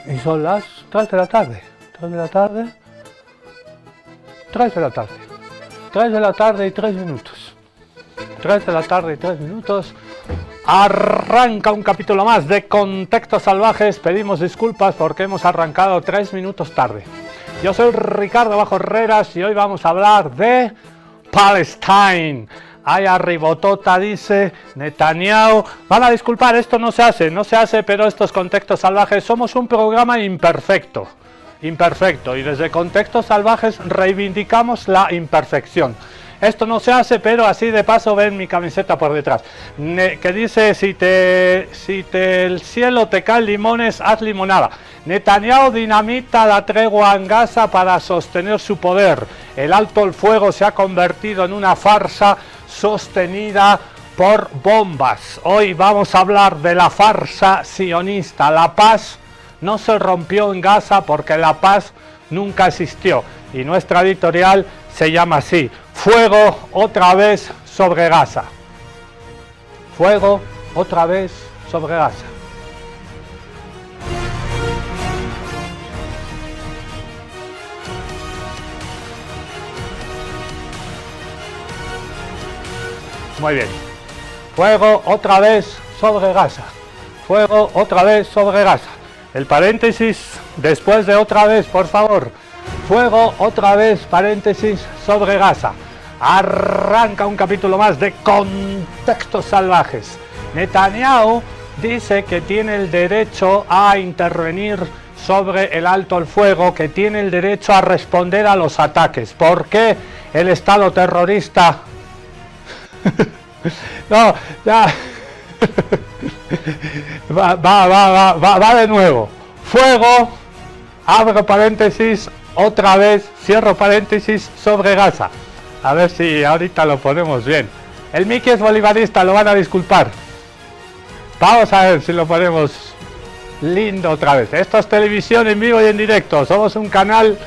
Y son las 3 de la tarde, 3 de la tarde, 3 de la tarde, 3 de la tarde y 3 minutos, 3 de la tarde y 3 minutos, arranca un capítulo más de Contextos Salvajes. Pedimos disculpas porque hemos arrancado 3 minutos tarde. Yo soy Ricardo Bajo Herreras y hoy vamos a hablar de Palestine. Ay, arribotota, dice Netanyahu. Van a disculpar, esto no se hace, pero estos Contextos Salvajes somos un programa imperfecto, y desde Contextos Salvajes reivindicamos la imperfección. Esto no se hace, pero así de paso ven mi camiseta por detrás, que dice, si el cielo te caen limones, haz limonada. Netanyahu dinamita la tregua en Gaza para sostener su poder. El alto el fuego se ha convertido en una farsa sostenida por bombas. Hoy vamos a hablar de la farsa sionista. La paz no se rompió en Gaza porque la paz nunca existió. Y nuestra editorial se llama así: Fuego otra vez sobre Gaza. Fuego otra vez sobre Gaza. Muy bien. Fuego otra vez sobre Gaza. Fuego otra vez sobre Gaza. El paréntesis después de otra vez, por favor. Fuego otra vez, paréntesis, sobre Gaza. Arranca un capítulo más de Contextos Salvajes. Netanyahu dice que tiene el derecho a intervenir sobre el alto el fuego, que tiene el derecho a responder a los ataques. ¿Por qué el Estado terrorista? No, ya. Va de nuevo. Fuego, abro paréntesis, otra vez, cierro paréntesis, sobre Gaza. A ver si ahorita lo ponemos bien. El Miki es bolivarista, lo van a disculpar. Vamos a ver si lo ponemos lindo otra vez. Esto es televisión en vivo y en directo. Somos un canal,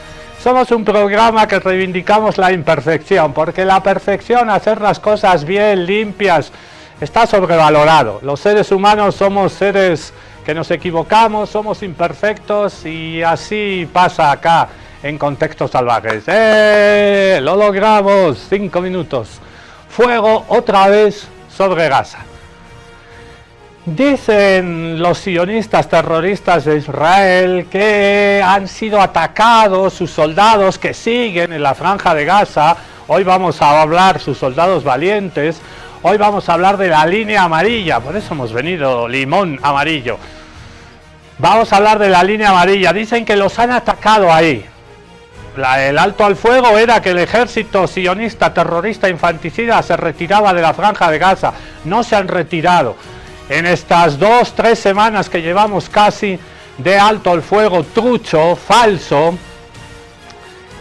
somos un programa que reivindicamos la imperfección, porque la perfección, hacer las cosas bien, limpias, está sobrevalorado. Los seres humanos somos seres que nos equivocamos, somos imperfectos y así pasa acá en Contextos Salvajes. Lo logramos, 5 minutos. Fuego otra vez sobre Gaza. Dicen los sionistas terroristas de Israel que han sido atacados sus soldados que siguen en la franja de Gaza. Hoy vamos a hablar, sus soldados valientes. Hoy vamos a hablar de la línea amarilla, por eso hemos venido limón amarillo. Vamos a hablar de la línea amarilla. Dicen que los han atacado ahí. El alto al fuego era que el ejército sionista terrorista infanticida se retiraba de la franja de Gaza. No se han retirado. En estas 2-3 semanas que llevamos casi de alto al fuego trucho, falso,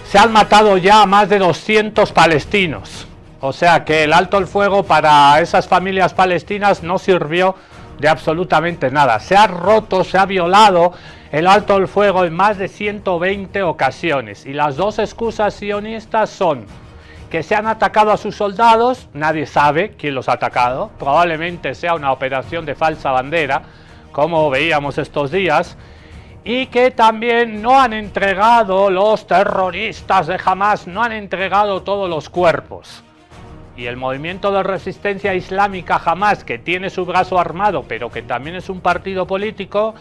se han matado ya más de 200 palestinos. O sea que el alto al fuego para esas familias palestinas no sirvió de absolutamente nada. Se ha roto, se ha violado el alto al fuego en más de 120 ocasiones. Y las dos excusas sionistas son que se han atacado a sus soldados, nadie sabe quién los ha atacado, probablemente sea una operación de falsa bandera, como veíamos estos días, y que también no han entregado, los terroristas de Hamas no han entregado todos los cuerpos. Y el movimiento de resistencia islámica Hamas, que tiene su brazo armado, pero que también es un partido político,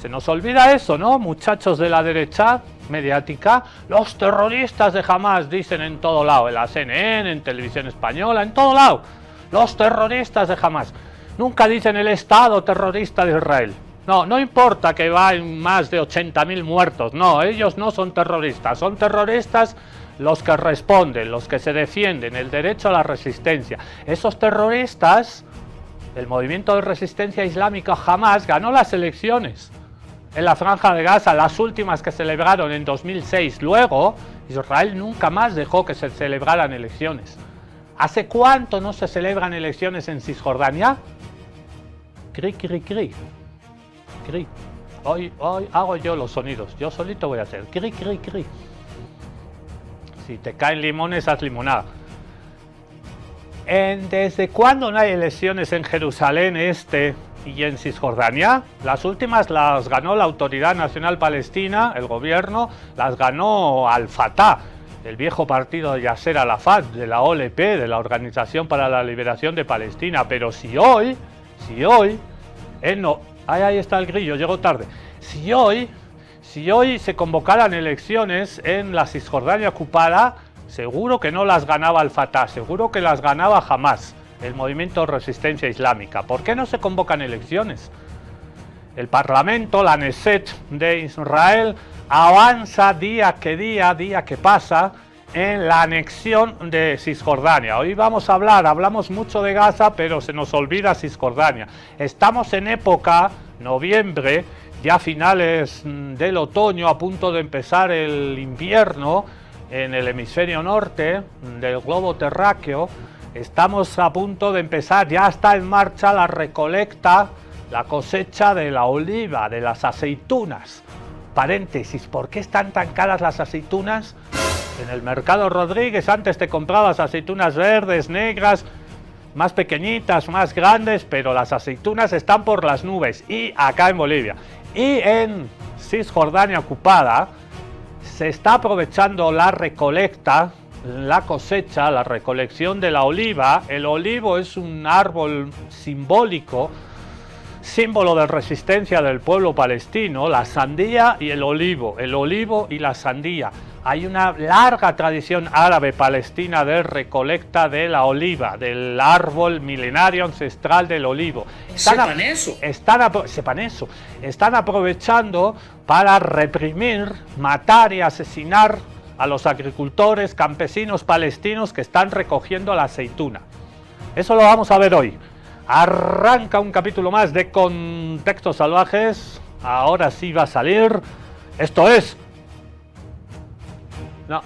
se nos olvida eso, ¿no? Muchachos de la derecha mediática, los terroristas de Hamas, dicen en todo lado, en la CNN, en Televisión Española, en todo lado, los terroristas de Hamas. Nunca dicen el Estado terrorista de Israel. No, no importa que vayan más de 80.000 muertos, no, ellos no son terroristas los que responden, los que se defienden, el derecho a la resistencia. Esos terroristas El movimiento de resistencia islámica Hamas ganó las elecciones en la Franja de Gaza, las últimas que celebraron en 2006. Luego, Israel nunca más dejó que se celebraran elecciones. ¿Hace cuánto no se celebran elecciones en Cisjordania? Cri, cri, cri. Cri. Hoy hago yo los sonidos. Yo solito voy a hacer cri, cri, cri. Si te caen limones, haz limonada. ¿Desde cuándo no hay elecciones en Jerusalén Este y en Cisjordania? Las últimas las ganó la Autoridad Nacional Palestina, el gobierno, las ganó Al-Fatah, el viejo partido de Yasser Arafat, de la OLP, de la Organización para la Liberación de Palestina. Pero si hoy, no, ahí está el grillo, llegó tarde. Si hoy se convocaran elecciones en la Cisjordania ocupada, seguro que no las ganaba Al-Fatah, seguro que las ganaba Hamas, el movimiento de resistencia islámica. ¿Por qué no se convocan elecciones? El Parlamento, la Knesset de Israel, avanza día que pasa en la anexión de Cisjordania. Hoy hablamos mucho de Gaza, pero se nos olvida Cisjordania. Estamos en época, noviembre, ya finales del otoño, a punto de empezar el invierno en el hemisferio norte del globo terráqueo. Estamos a punto de empezar, ya está en marcha la recolecta, la cosecha de la oliva, de las aceitunas. Paréntesis, ¿por qué están tan caras las aceitunas? En el mercado Rodríguez antes te comprabas aceitunas verdes, negras, más pequeñitas, más grandes, pero las aceitunas están por las nubes. Y acá en Bolivia y en Cisjordania ocupada se está aprovechando la recolecta, la cosecha, la recolección de la oliva. El olivo es un árbol simbólico, símbolo de resistencia del pueblo palestino. La sandía y el olivo y la sandía. Hay una larga tradición árabe palestina de recolecta de la oliva, del árbol milenario ancestral del olivo. Sepan eso. Están aprovechando para reprimir, matar y asesinar a los agricultores, campesinos palestinos que están recogiendo la aceituna. Eso lo vamos a ver hoy. Arranca un capítulo más de Contextos Salvajes. Ahora sí va a salir. Esto es... No.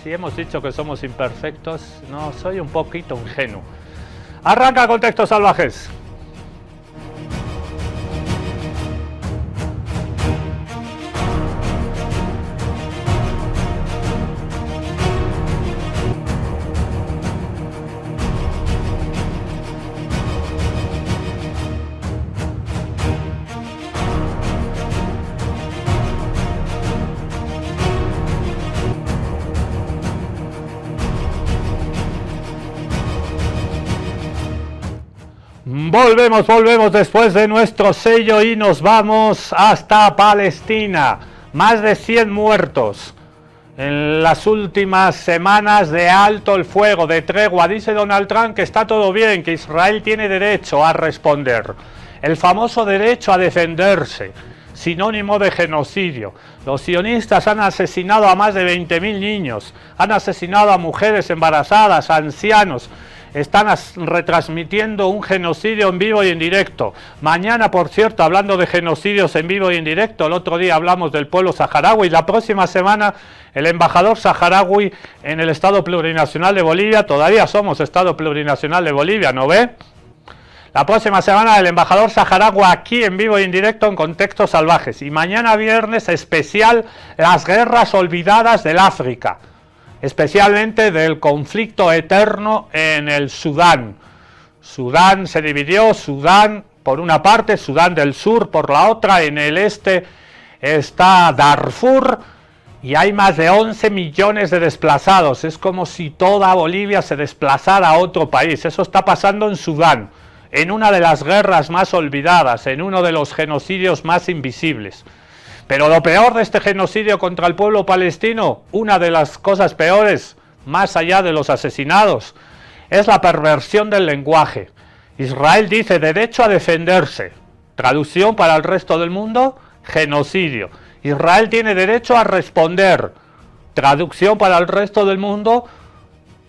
Si hemos dicho que somos imperfectos, no, soy un poquito ingenuo. Arranca Contextos Salvajes. Volvemos después de nuestro sello y nos vamos hasta Palestina. Más de 100 muertos en las últimas semanas de alto el fuego, de tregua. Dice Donald Trump que está todo bien, que Israel tiene derecho a responder. El famoso derecho a defenderse, sinónimo de genocidio. Los sionistas han asesinado a más de 20.000 niños, han asesinado a mujeres embarazadas, a ancianos. Están retransmitiendo un genocidio en vivo y en directo. Mañana, por cierto, hablando de genocidios en vivo y en directo, el otro día hablamos del pueblo saharaui. La próxima semana, el embajador saharaui en el Estado Plurinacional de Bolivia. Todavía somos Estado Plurinacional de Bolivia, ¿no ve? La próxima semana, el embajador saharaui aquí en vivo y en directo en Contextos Salvajes. Y mañana viernes, especial, las guerras olvidadas del África. Especialmente del conflicto eterno en el Sudán. Sudán se dividió, Sudán por una parte, Sudán del Sur por la otra. En el este está Darfur y hay más de 11 millones de desplazados. Es como si toda Bolivia se desplazara a otro país. Eso está pasando en Sudán, en una de las guerras más olvidadas, en uno de los genocidios más invisibles. Pero lo peor de este genocidio contra el pueblo palestino, una de las cosas peores, más allá de los asesinados, es la perversión del lenguaje. Israel dice derecho a defenderse. Traducción para el resto del mundo, genocidio. Israel tiene derecho a responder. Traducción para el resto del mundo,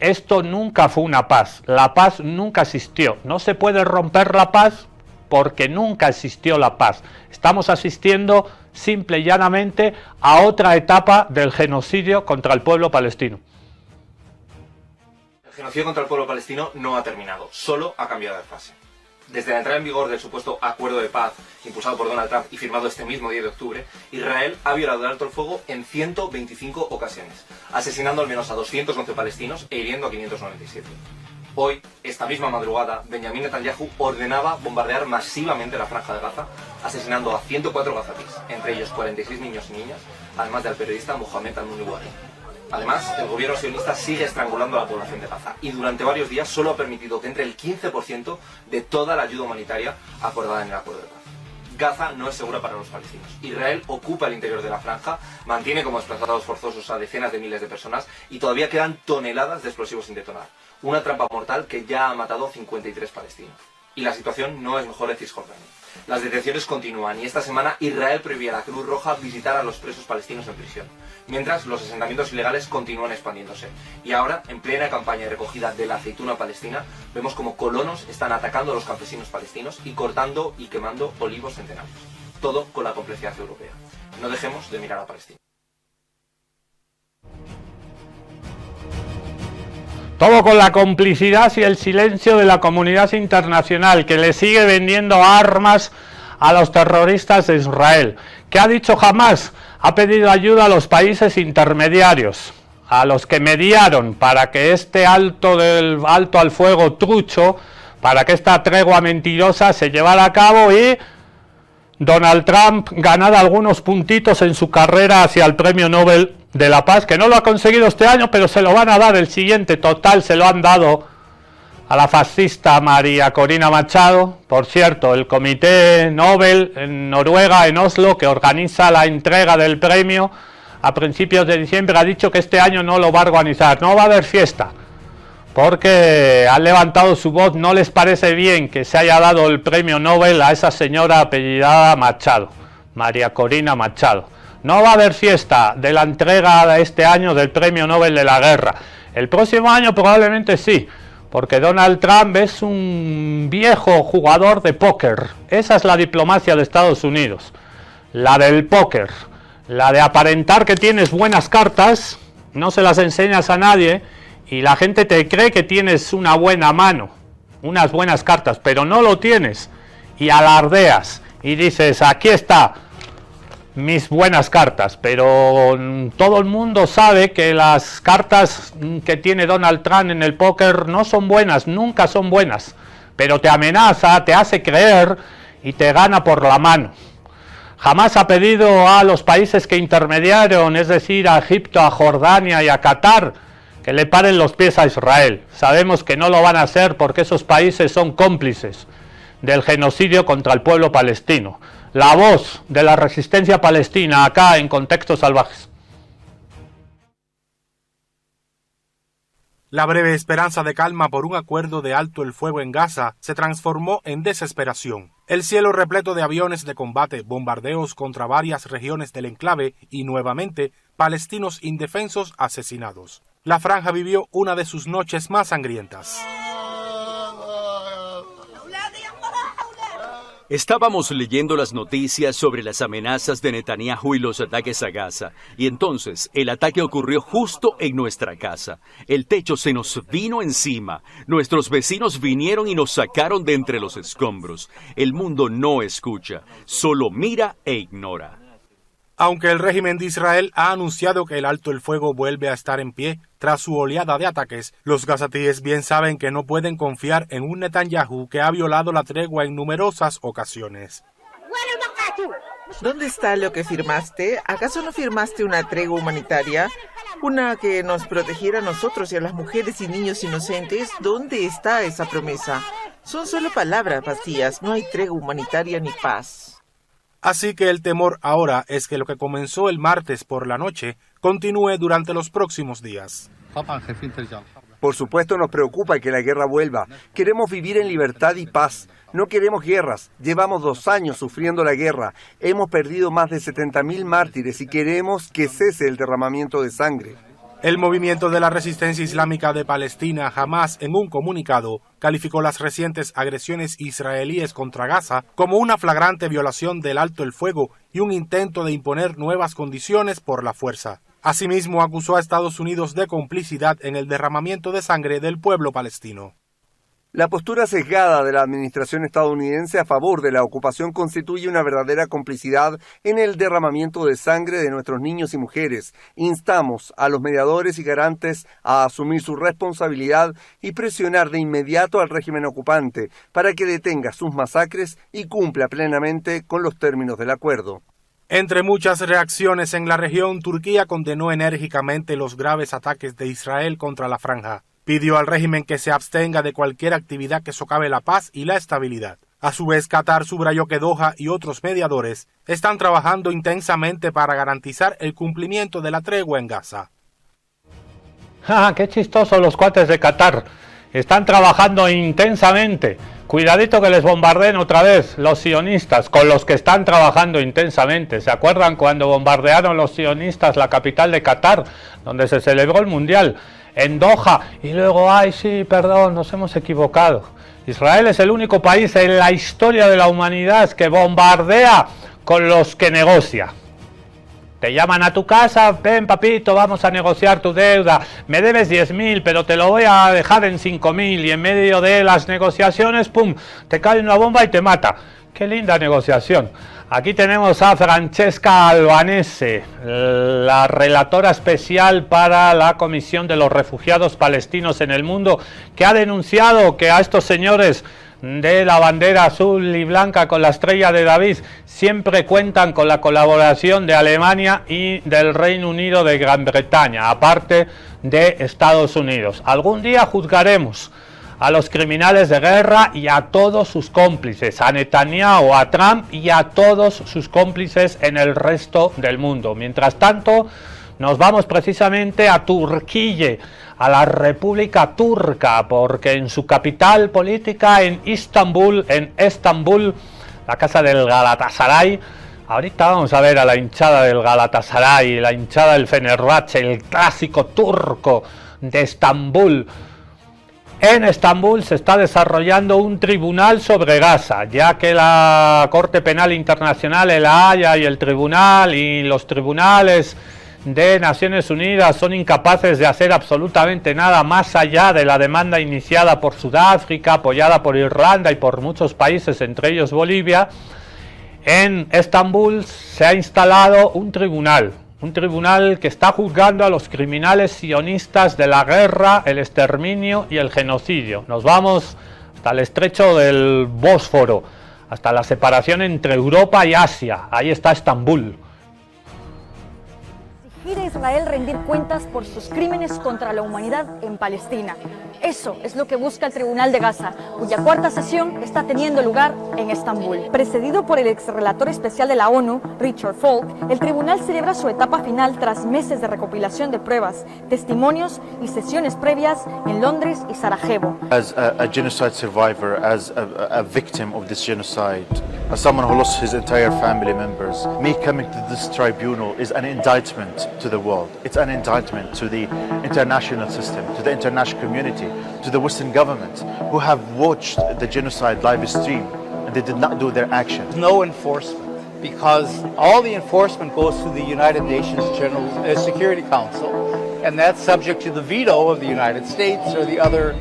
Esto nunca fue una paz, la paz nunca existió, no se puede romper la paz porque nunca existió la paz. Estamos asistiendo simple y llanamente a otra etapa del genocidio contra el pueblo palestino. El genocidio contra el pueblo palestino no ha terminado, solo ha cambiado de fase. Desde la entrada en vigor del supuesto acuerdo de paz impulsado por Donald Trump y firmado este mismo 10 de octubre, Israel ha violado el alto el fuego en 125 ocasiones, asesinando al menos a 211 palestinos e hiriendo a 597. Hoy, esta misma madrugada, Benjamin Netanyahu ordenaba bombardear masivamente la franja de Gaza, asesinando a 104 gazatíes, entre ellos 46 niños y niñas, además del periodista Mohamed Al-Munawwari. Además, el gobierno sionista sigue estrangulando a la población de Gaza y durante varios días solo ha permitido que entre el 15% de toda la ayuda humanitaria acordada en el acuerdo de paz. Gaza no es segura para los palestinos. Israel ocupa el interior de la franja, mantiene como desplazados forzosos a decenas de miles de personas y todavía quedan toneladas de explosivos sin detonar. Una trampa mortal que ya ha matado 53 palestinos. Y la situación no es mejor en Cisjordania. Las detenciones continúan y esta semana Israel prohibía a la Cruz Roja visitar a los presos palestinos en prisión, mientras los asentamientos ilegales continúan expandiéndose. Y ahora, en plena campaña de recogida de la aceituna palestina, vemos como colonos están atacando a los campesinos palestinos y cortando y quemando olivos centenarios. Todo con la complicidad europea. No dejemos de mirar a Palestina. Todo con la complicidad y el silencio de la comunidad internacional, que le sigue vendiendo armas a los terroristas de Israel. ¿Qué ha dicho Hamás? Ha pedido ayuda a los países intermediarios, a los que mediaron para que este alto al fuego trucho, para que esta tregua mentirosa se llevara a cabo y Donald Trump ganara algunos puntitos en su carrera hacia el Premio Nobel de la Paz, que no lo ha conseguido este año, pero se lo van a dar el siguiente. Total, se lo han dado a la fascista María Corina Machado. Por cierto, el Comité Nobel en Noruega, en Oslo, que organiza la entrega del premio a principios de diciembre, ha dicho que este año no lo va a organizar, no va a haber fiesta, porque han levantado su voz. No les parece bien que se haya dado el premio Nobel a esa señora apellidada Machado, María Corina Machado. No va a haber fiesta de la entrega de este año del Premio Nobel de la Guerra. El próximo año probablemente sí, porque Donald Trump es un viejo jugador de póker. Esa es la diplomacia de Estados Unidos, la del póker, la de aparentar que tienes buenas cartas, no se las enseñas a nadie y la gente te cree que tienes una buena mano, unas buenas cartas, pero no lo tienes y alardeas y dices, aquí está mis buenas cartas, pero todo el mundo sabe que las cartas que tiene Donald Trump en el póker no son buenas, nunca son buenas, pero te amenaza, te hace creer y te gana por la mano. Jamás ha pedido a los países que intermediaron, es decir, a Egipto, a Jordania y a Qatar, que le paren los pies a Israel. Sabemos que no lo van a hacer porque esos países son cómplices del genocidio contra el pueblo palestino. La voz de la resistencia palestina acá en Contextos Salvajes. La breve esperanza de calma por un acuerdo de alto el fuego en Gaza se transformó en desesperación. El cielo repleto de aviones de combate, bombardeos contra varias regiones del enclave y nuevamente palestinos indefensos asesinados. La franja vivió una de sus noches más sangrientas. Estábamos leyendo las noticias sobre las amenazas de Netanyahu y los ataques a Gaza, y entonces el ataque ocurrió justo en nuestra casa. El techo se nos vino encima, nuestros vecinos vinieron y nos sacaron de entre los escombros. El mundo no escucha, solo mira e ignora. Aunque el régimen de Israel ha anunciado que el alto el fuego vuelve a estar en pie tras su oleada de ataques, los gazatíes bien saben que no pueden confiar en un Netanyahu que ha violado la tregua en numerosas ocasiones. ¿Dónde está lo que firmaste? ¿Acaso no firmaste una tregua humanitaria? Una que nos protegiera a nosotros y a las mujeres y niños inocentes. ¿Dónde está esa promesa? Son solo palabras vacías, no hay tregua humanitaria ni paz. Así que el temor ahora es que lo que comenzó el martes por la noche continúe durante los próximos días. Por supuesto nos preocupa que la guerra vuelva. Queremos vivir en libertad y paz. No queremos guerras. Llevamos 2 años sufriendo la guerra. Hemos perdido más de 70.000 mártires y queremos que cese el derramamiento de sangre. El movimiento de la resistencia islámica de Palestina, Hamas, en un comunicado, calificó las recientes agresiones israelíes contra Gaza como una flagrante violación del alto el fuego y un intento de imponer nuevas condiciones por la fuerza. Asimismo, acusó a Estados Unidos de complicidad en el derramamiento de sangre del pueblo palestino. La postura sesgada de la administración estadounidense a favor de la ocupación constituye una verdadera complicidad en el derramamiento de sangre de nuestros niños y mujeres. Instamos a los mediadores y garantes a asumir su responsabilidad y presionar de inmediato al régimen ocupante para que detenga sus masacres y cumpla plenamente con los términos del acuerdo. Entre muchas reacciones en la región, Turquía condenó enérgicamente los graves ataques de Israel contra la franja. Pidió al régimen que se abstenga de cualquier actividad que socave la paz y la estabilidad. A su vez, Qatar subrayó que Doha y otros mediadores están trabajando intensamente para garantizar el cumplimiento de la tregua en Gaza. ¡Ah, qué chistosos los cuates de Qatar! Están trabajando intensamente. Cuidadito que les bombardeen otra vez los sionistas, con los que están trabajando intensamente. ¿Se acuerdan cuando bombardearon los sionistas la capital de Qatar, donde se celebró el Mundial? En Doha, y luego, ay sí, perdón, nos hemos equivocado. Israel es el único país en la historia de la humanidad que bombardea con los que negocia. Te llaman a tu casa, ven papito, vamos a negociar tu deuda, me debes 10.000, pero te lo voy a dejar en 5.000, y en medio de las negociaciones, pum, te cae una bomba y te mata. Qué linda negociación. Aquí tenemos a Francesca Albanese, la relatora especial para la Comisión de los Refugiados Palestinos en el Mundo, que ha denunciado que a estos señores de la bandera azul y blanca con la estrella de David siempre cuentan con la colaboración de Alemania y del Reino Unido de Gran Bretaña, aparte de Estados Unidos. Algún día juzgaremos a los criminales de guerra y a todos sus cómplices, a Netanyahu, a Trump y a todos sus cómplices en el resto del mundo. Mientras tanto, nos vamos precisamente a Turquía, a la República Turca, porque en su capital política, en Estambul, la casa del Galatasaray, ahorita vamos a ver a la hinchada del Galatasaray, la hinchada del Fenerbahce, el clásico turco de Estambul. En Estambul se está desarrollando un tribunal sobre Gaza, ya que la Corte Penal Internacional, el Haya y el tribunal y los tribunales de Naciones Unidas son incapaces de hacer absolutamente nada más allá de la demanda iniciada por Sudáfrica, apoyada por Irlanda y por muchos países, entre ellos Bolivia. En Estambul se ha instalado un tribunal que está juzgando a los criminales sionistas de la guerra, el exterminio y el genocidio. Nos vamos hasta el estrecho del Bósforo, hasta la separación entre Europa y Asia. Ahí está Estambul. Exigir a Israel rendir cuentas por sus crímenes contra la humanidad en Palestina. Eso es lo que busca el Tribunal de Gaza, cuya cuarta sesión está teniendo lugar en Estambul. Precedido por el exrelator especial de la ONU, Richard Falk, el tribunal celebra su etapa final tras meses de recopilación de pruebas, testimonios y sesiones previas en Londres y Sarajevo. As a genocide survivor, as a victim of this genocide, as someone who lost his entire family members, me coming to this tribunal is an indictment to the world. It's an indictment to the international system, to the international community, to the Western government who have watched the genocide live stream and they did not do their action. No enforcement, because all the enforcement goes to the United Nations General Security Council, and that's subject to the veto of the United States or the other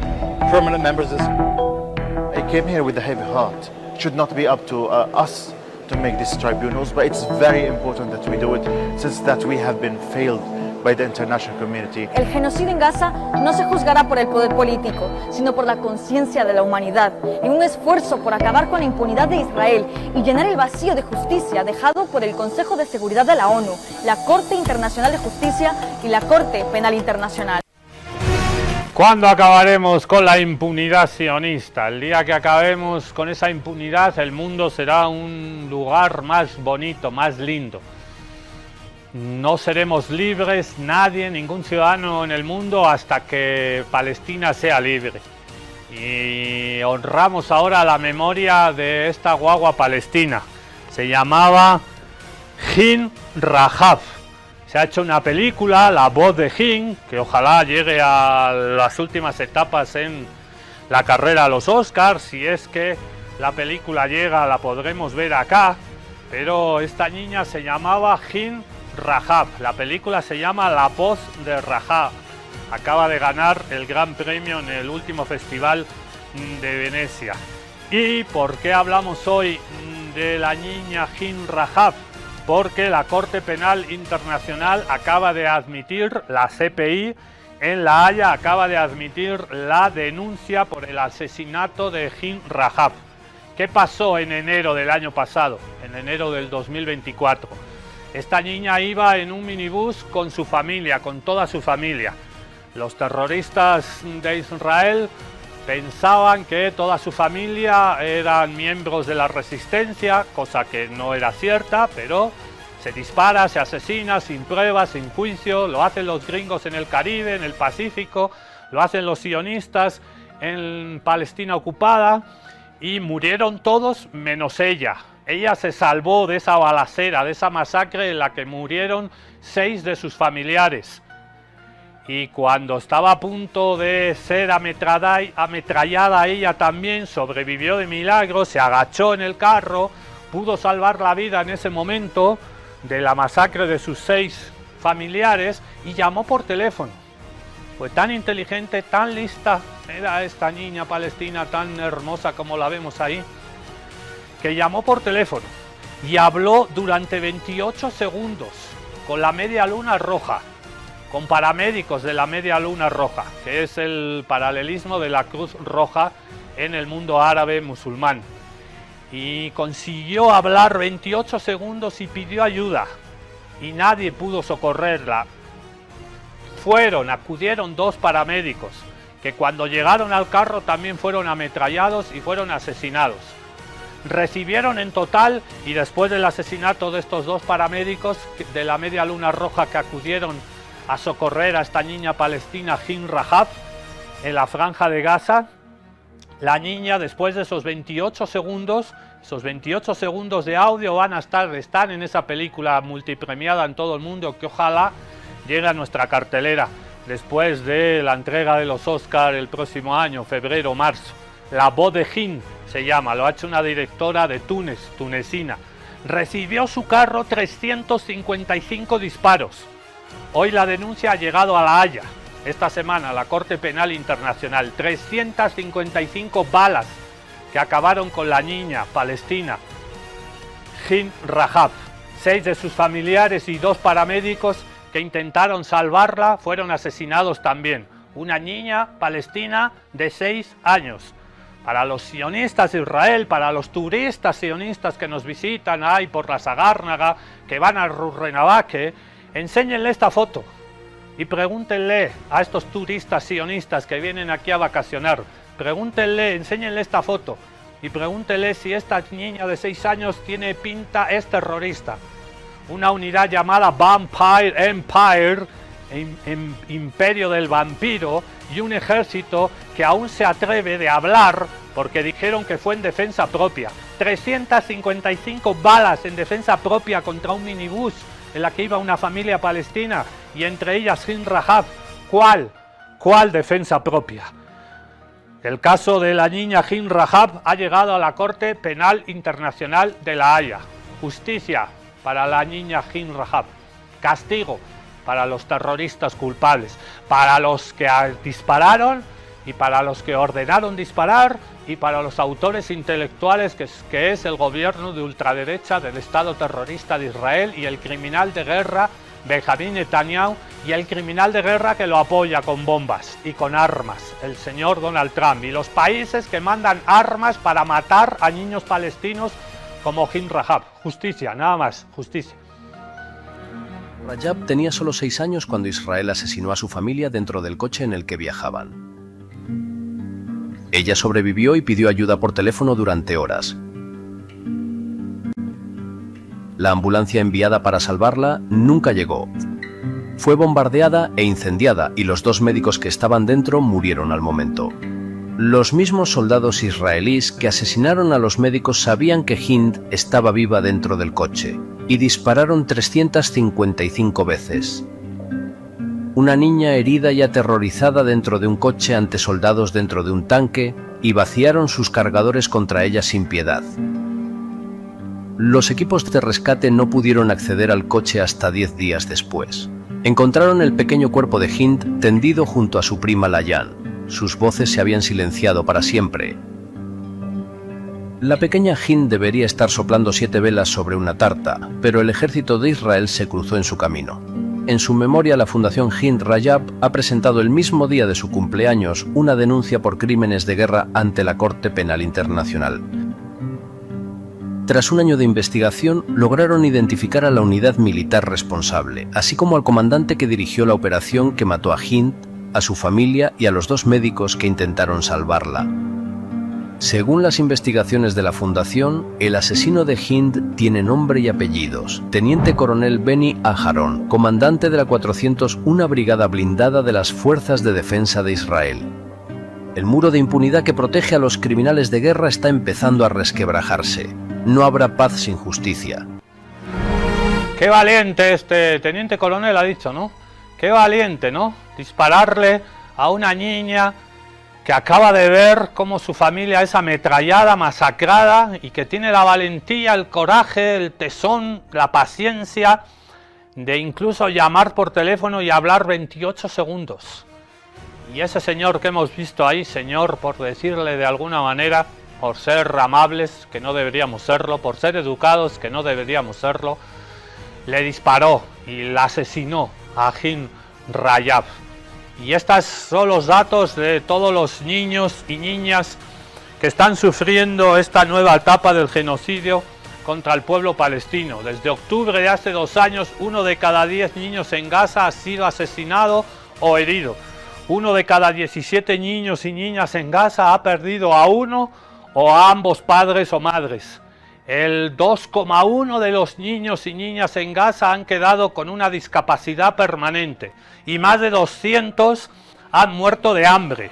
permanent members. I came here with a heavy heart. It should not be up to us to make these tribunals, but it's very important that we do it since that we have been failed by the international community. El genocidio en Gaza no se juzgará por el poder político, sino por la conciencia de la humanidad, en un esfuerzo por acabar con la impunidad de Israel y llenar el vacío de justicia dejado por el Consejo de Seguridad de la ONU, la Corte Internacional de Justicia y la Corte Penal Internacional. ¿Cuándo acabaremos con la impunidad sionista? El día que acabemos con esa impunidad, el mundo será un lugar más bonito, más lindo. No seremos libres, nadie, ningún ciudadano en el mundo, hasta que Palestina sea libre. Y honramos ahora la memoria de esta guagua palestina. Se llamaba Hin Rahaf. Se ha hecho una película, La voz de Hind, que ojalá llegue a las últimas etapas en la carrera a los Oscars. Si es que la película llega, la podremos ver acá. Pero esta niña se llamaba Hind Rajab. La película se llama La voz de Rajab. Acaba de ganar el gran premio en el último festival de Venecia. ¿Y por qué hablamos hoy de la niña Hind Rajab? Porque la Corte Penal Internacional acaba de admitir, la CPI en La Haya acaba de admitir la denuncia por el asesinato de Hind Rajab. ¿Qué pasó en enero del año pasado, en enero del 2024? Esta niña iba en un minibús con su familia, con toda su familia. Los terroristas de Israel pensaban que toda su familia eran miembros de la resistencia, cosa que no era cierta, pero se dispara, se asesina sin pruebas, sin juicio. Lo hacen los gringos en el Caribe, en el Pacífico, lo hacen los sionistas en Palestina ocupada, y murieron todos menos ella. Ella se salvó de esa balacera, de esa masacre en la que murieron 6 de sus familiares. Y cuando estaba a punto de ser ametrallada ella también, sobrevivió de milagro, se agachó en el carro, pudo salvar la vida en ese momento de la masacre de sus 6 familiares y llamó por teléfono. Fue tan inteligente, tan lista, era esta niña palestina tan hermosa como la vemos ahí, que llamó por teléfono y habló durante 28 segundos con la Media Luna Roja, con paramédicos de la Media Luna Roja, que es el paralelismo de la Cruz Roja en el mundo árabe musulmán. Y consiguió hablar 28 segundos y pidió ayuda, y nadie pudo socorrerla. Acudieron 2 paramédicos, que cuando llegaron al carro también fueron ametrallados y fueron asesinados. Recibieron en total, y después del asesinato de estos 2 paramédicos de la Media Luna Roja que acudieron a socorrer a esta niña palestina Hind Rajab en la Franja de Gaza, la niña, después de esos 28 segundos de audio están en esa película multipremiada en todo el mundo, que ojalá llegue a nuestra cartelera después de la entrega de los Oscars el próximo año, febrero o marzo. La voz de Hind se llama, lo ha hecho una directora de Túnez, tunecina. Recibió su carro 355 disparos. Hoy la denuncia ha llegado a La Haya, esta semana, a la Corte Penal Internacional. 355 balas que acabaron con la niña palestina Hind Rajab. 6 de sus familiares y 2 paramédicos que intentaron salvarla fueron asesinados también. Una niña palestina de 6 años. Para los sionistas de Israel, para los turistas sionistas que nos visitan ahí por la Sagárnaga, que van a Rurrenabaque, enséñenle esta foto y pregúntenle a estos turistas sionistas que vienen aquí a vacacionar, enséñenle esta foto y pregúntenle si esta niña de 6 años tiene pinta, es terrorista. Una unidad llamada Vampire Empire, Imperio del Vampiro, y un ejército que aún se atreve de hablar porque dijeron que fue en defensa propia. 355 balas en defensa propia contra un minibús en la que iba una familia palestina, y entre ellas Hind Rajab. ¿Cuál defensa propia? El caso de la niña Hind Rajab ha llegado a la Corte Penal Internacional de La Haya. Justicia para la niña Hind Rajab. Castigo para los terroristas culpables, para los que dispararon y para los que ordenaron disparar y para los autores intelectuales que es el gobierno de ultraderecha del Estado terrorista de Israel y el criminal de guerra Benjamin Netanyahu y el criminal de guerra que lo apoya con bombas y con armas, el señor Donald Trump, y los países que mandan armas para matar a niños palestinos como Hind Rajab. Justicia, nada más, justicia. Rajab tenía solo 6 años cuando Israel asesinó a su familia dentro del coche en el que viajaban. Ella sobrevivió y pidió ayuda por teléfono durante horas. La ambulancia enviada para salvarla nunca llegó. Fue bombardeada e incendiada y los 2 médicos que estaban dentro murieron al momento. Los mismos soldados israelíes que asesinaron a los médicos sabían que Hind estaba viva dentro del coche. y dispararon 355 veces. Una niña herida y aterrorizada dentro de un coche ante soldados dentro de un tanque, y vaciaron sus cargadores contra ella sin piedad. Los equipos de rescate no pudieron acceder al coche hasta 10 días después. Encontraron el pequeño cuerpo de Hind tendido junto a su prima Layan. Sus voces se habían silenciado para siempre. La pequeña Hind debería estar soplando 7 velas sobre una tarta, pero el ejército de Israel se cruzó en su camino. En su memoria, la Fundación Hind Rajab ha presentado el mismo día de su cumpleaños una denuncia por crímenes de guerra ante la Corte Penal Internacional. Tras un año de investigación, lograron identificar a la unidad militar responsable, así como al comandante que dirigió la operación que mató a Hind, a su familia y a los 2 médicos que intentaron salvarla. Según las investigaciones de la Fundación, el asesino de Hind tiene nombre y apellidos: Teniente Coronel Benny Aharon, comandante de la 401 Brigada Blindada de las Fuerzas de Defensa de Israel. El muro de impunidad que protege a los criminales de guerra está empezando a resquebrajarse. No habrá paz sin justicia. Qué valiente este teniente coronel, ha dicho, ¿no? Qué valiente, ¿no? Dispararle a una niña que acaba de ver cómo su familia es ametrallada, masacrada, y que tiene la valentía, el coraje, el tesón, la paciencia de incluso llamar por teléfono y hablar 28 segundos. Y ese señor que hemos visto ahí, señor, por decirle de alguna manera, por ser amables, que no deberíamos serlo, por ser educados, que no deberíamos serlo, le disparó y la asesinó a Hind Rajab. Y estos son los datos de todos los niños y niñas que están sufriendo esta nueva etapa del genocidio contra el pueblo palestino. Desde octubre de hace 2 años, 1 de cada 10 niños en Gaza ha sido asesinado o herido. 1 de cada 17 niños y niñas en Gaza ha perdido a uno o a ambos padres o madres. El 2,1 de los niños y niñas en Gaza han quedado con una discapacidad permanente y más de 200 han muerto de hambre.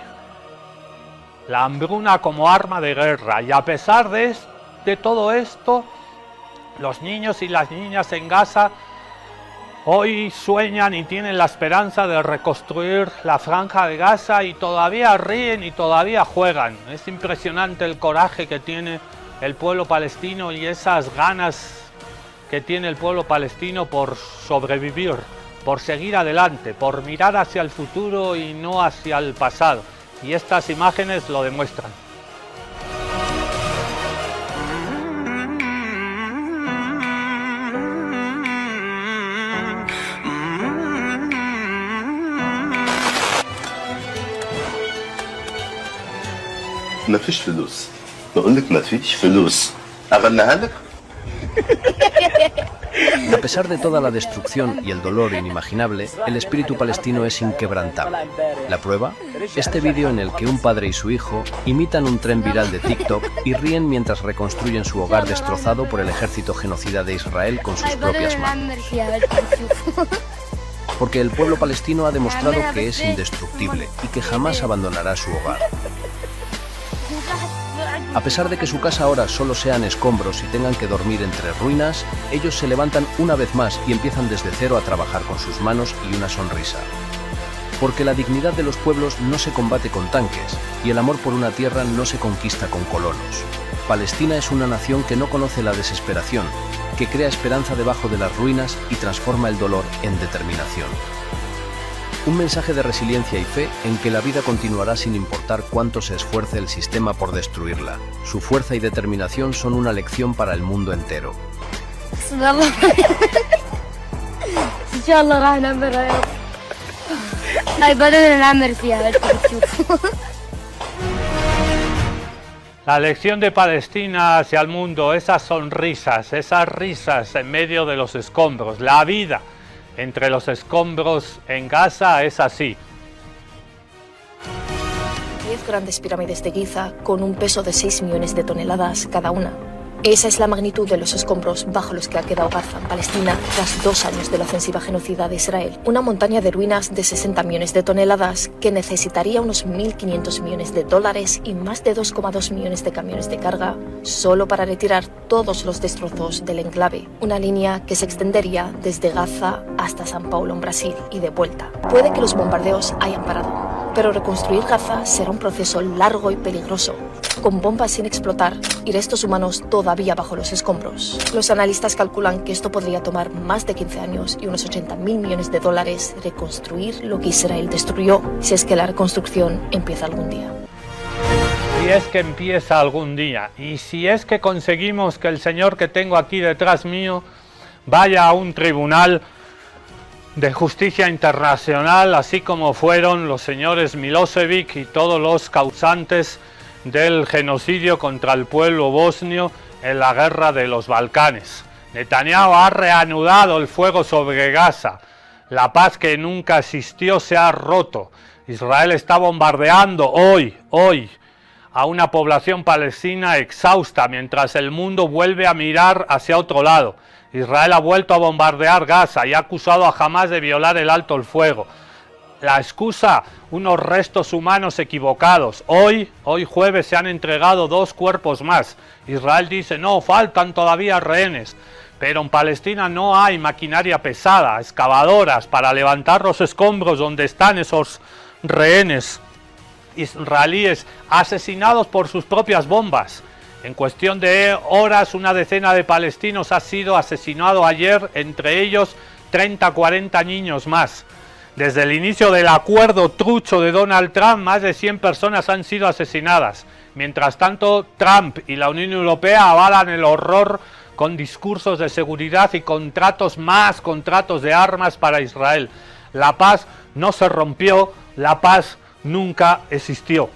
La hambruna como arma de guerra. Y a pesar de todo esto, los niños y las niñas en Gaza hoy sueñan y tienen la esperanza de reconstruir la franja de Gaza, y todavía ríen y todavía juegan. Es impresionante el coraje que tiene el pueblo palestino y esas ganas que tiene el pueblo palestino por sobrevivir, por seguir adelante, por mirar hacia el futuro y no hacia el pasado. Y estas imágenes lo demuestran. ما فيش فلوس بقول لك ما فيش فلوس اغنيها لك. A pesar de toda la destrucción y el dolor inimaginable, el espíritu palestino es inquebrantable. La prueba, este vídeo en el que un padre y su hijo imitan un tren viral de TikTok y ríen mientras reconstruyen su hogar destrozado por el ejército genocida de Israel con sus propias manos. Porque el pueblo palestino ha demostrado que es indestructible y que jamás abandonará su hogar. A pesar de que su casa ahora solo sean escombros y tengan que dormir entre ruinas, ellos se levantan una vez más y empiezan desde cero a trabajar con sus manos y una sonrisa. Porque la dignidad de los pueblos no se combate con tanques y el amor por una tierra no se conquista con colonos. Palestina es una nación que no conoce la desesperación, que crea esperanza debajo de las ruinas y transforma el dolor en determinación. Un mensaje de resiliencia y fe en que la vida continuará sin importar cuánto se esfuerce el sistema por destruirla. Su fuerza y determinación son una lección para el mundo entero. La lección de Palestina hacia el mundo, esas sonrisas, esas risas en medio de los escombros, la vida entre los escombros en Gaza es así. 10 grandes pirámides de Giza con un peso de 6 millones de toneladas cada una. Esa es la magnitud de los escombros bajo los que ha quedado Gaza, en Palestina, tras 2 años de la ofensiva genocida de Israel. Una montaña de ruinas de 60 millones de toneladas que necesitaría unos 1.500 millones de dólares y más de 2,2 millones de camiones de carga solo para retirar todos los destrozos del enclave. Una línea que se extendería desde Gaza hasta San Paulo, en Brasil, y de vuelta. Puede que los bombardeos hayan parado, pero reconstruir Gaza será un proceso largo y peligroso, con bombas sin explotar y restos humanos todavía bajo los escombros. Los analistas calculan que esto podría tomar más de 15 años y unos 80.000 millones de dólares reconstruir lo que Israel destruyó, si es que la reconstrucción empieza algún día. Si es que empieza algún día, y si es que conseguimos que el señor que tengo aquí detrás mío vaya a un tribunal de justicia internacional, así como fueron los señores Milosevic y todos los causantes del genocidio contra el pueblo bosnio en la guerra de los Balcanes. Netanyahu ha reanudado el fuego sobre Gaza. La paz que nunca existió se ha roto. Israel está bombardeando hoy a una población palestina exhausta, mientras el mundo vuelve a mirar hacia otro lado. Israel ha vuelto a bombardear Gaza y ha acusado a Hamás de violar el alto el fuego. La excusa, unos restos humanos equivocados. Hoy jueves, se han entregado 2 cuerpos más. Israel dice, no, faltan todavía rehenes. Pero en Palestina no hay maquinaria pesada, excavadoras para levantar los escombros donde están esos rehenes israelíes asesinados por sus propias bombas. En cuestión de horas, una decena de palestinos ha sido asesinado ayer, entre ellos 30-40 niños más. Desde el inicio del acuerdo trucho de Donald Trump, más de 100 personas han sido asesinadas. Mientras tanto, Trump y la Unión Europea avalan el horror con discursos de seguridad y contratos de armas para Israel. La paz no se rompió, la paz nunca existió.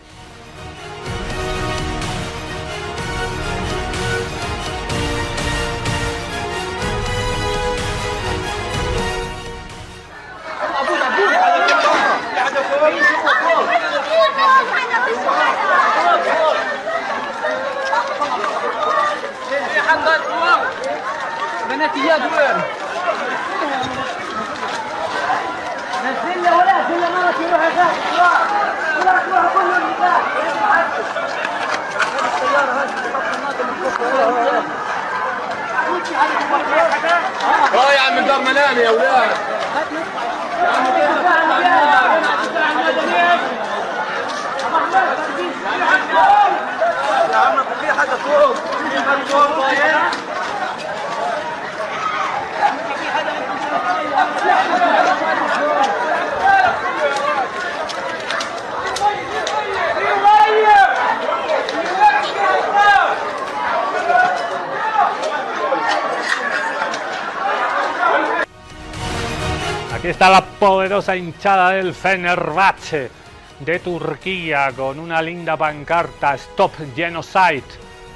Aquí está la poderosa hinchada del Fenerbahce de Turquía con una linda pancarta: Stop Genocide,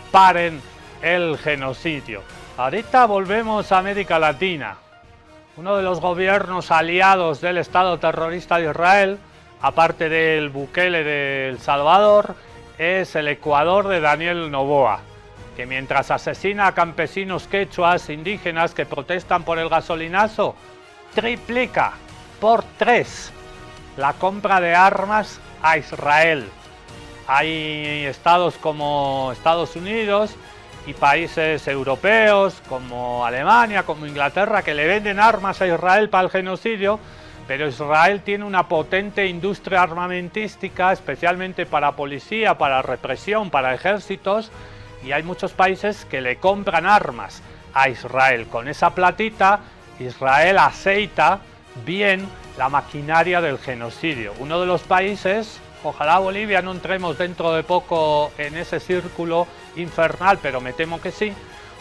paren el genocidio. Ahorita volvemos a América Latina. Uno de los gobiernos aliados del Estado terrorista de Israel, aparte del Bukele de El Salvador, es el Ecuador de Daniel Noboa, que mientras asesina a campesinos quechuas indígenas que protestan por el gasolinazo, triplica por 3 la compra de armas a Israel. Hay estados como Estados Unidos y países europeos como Alemania, como Inglaterra, que le venden armas a Israel para el genocidio, pero Israel tiene una potente industria armamentística, especialmente para policía, para represión, para ejércitos, y hay muchos países que le compran armas a Israel. Con esa platita, Israel aceita bien la maquinaria del genocidio. Uno de los países, ojalá Bolivia no entremos dentro de poco en ese círculo infernal, pero me temo que sí,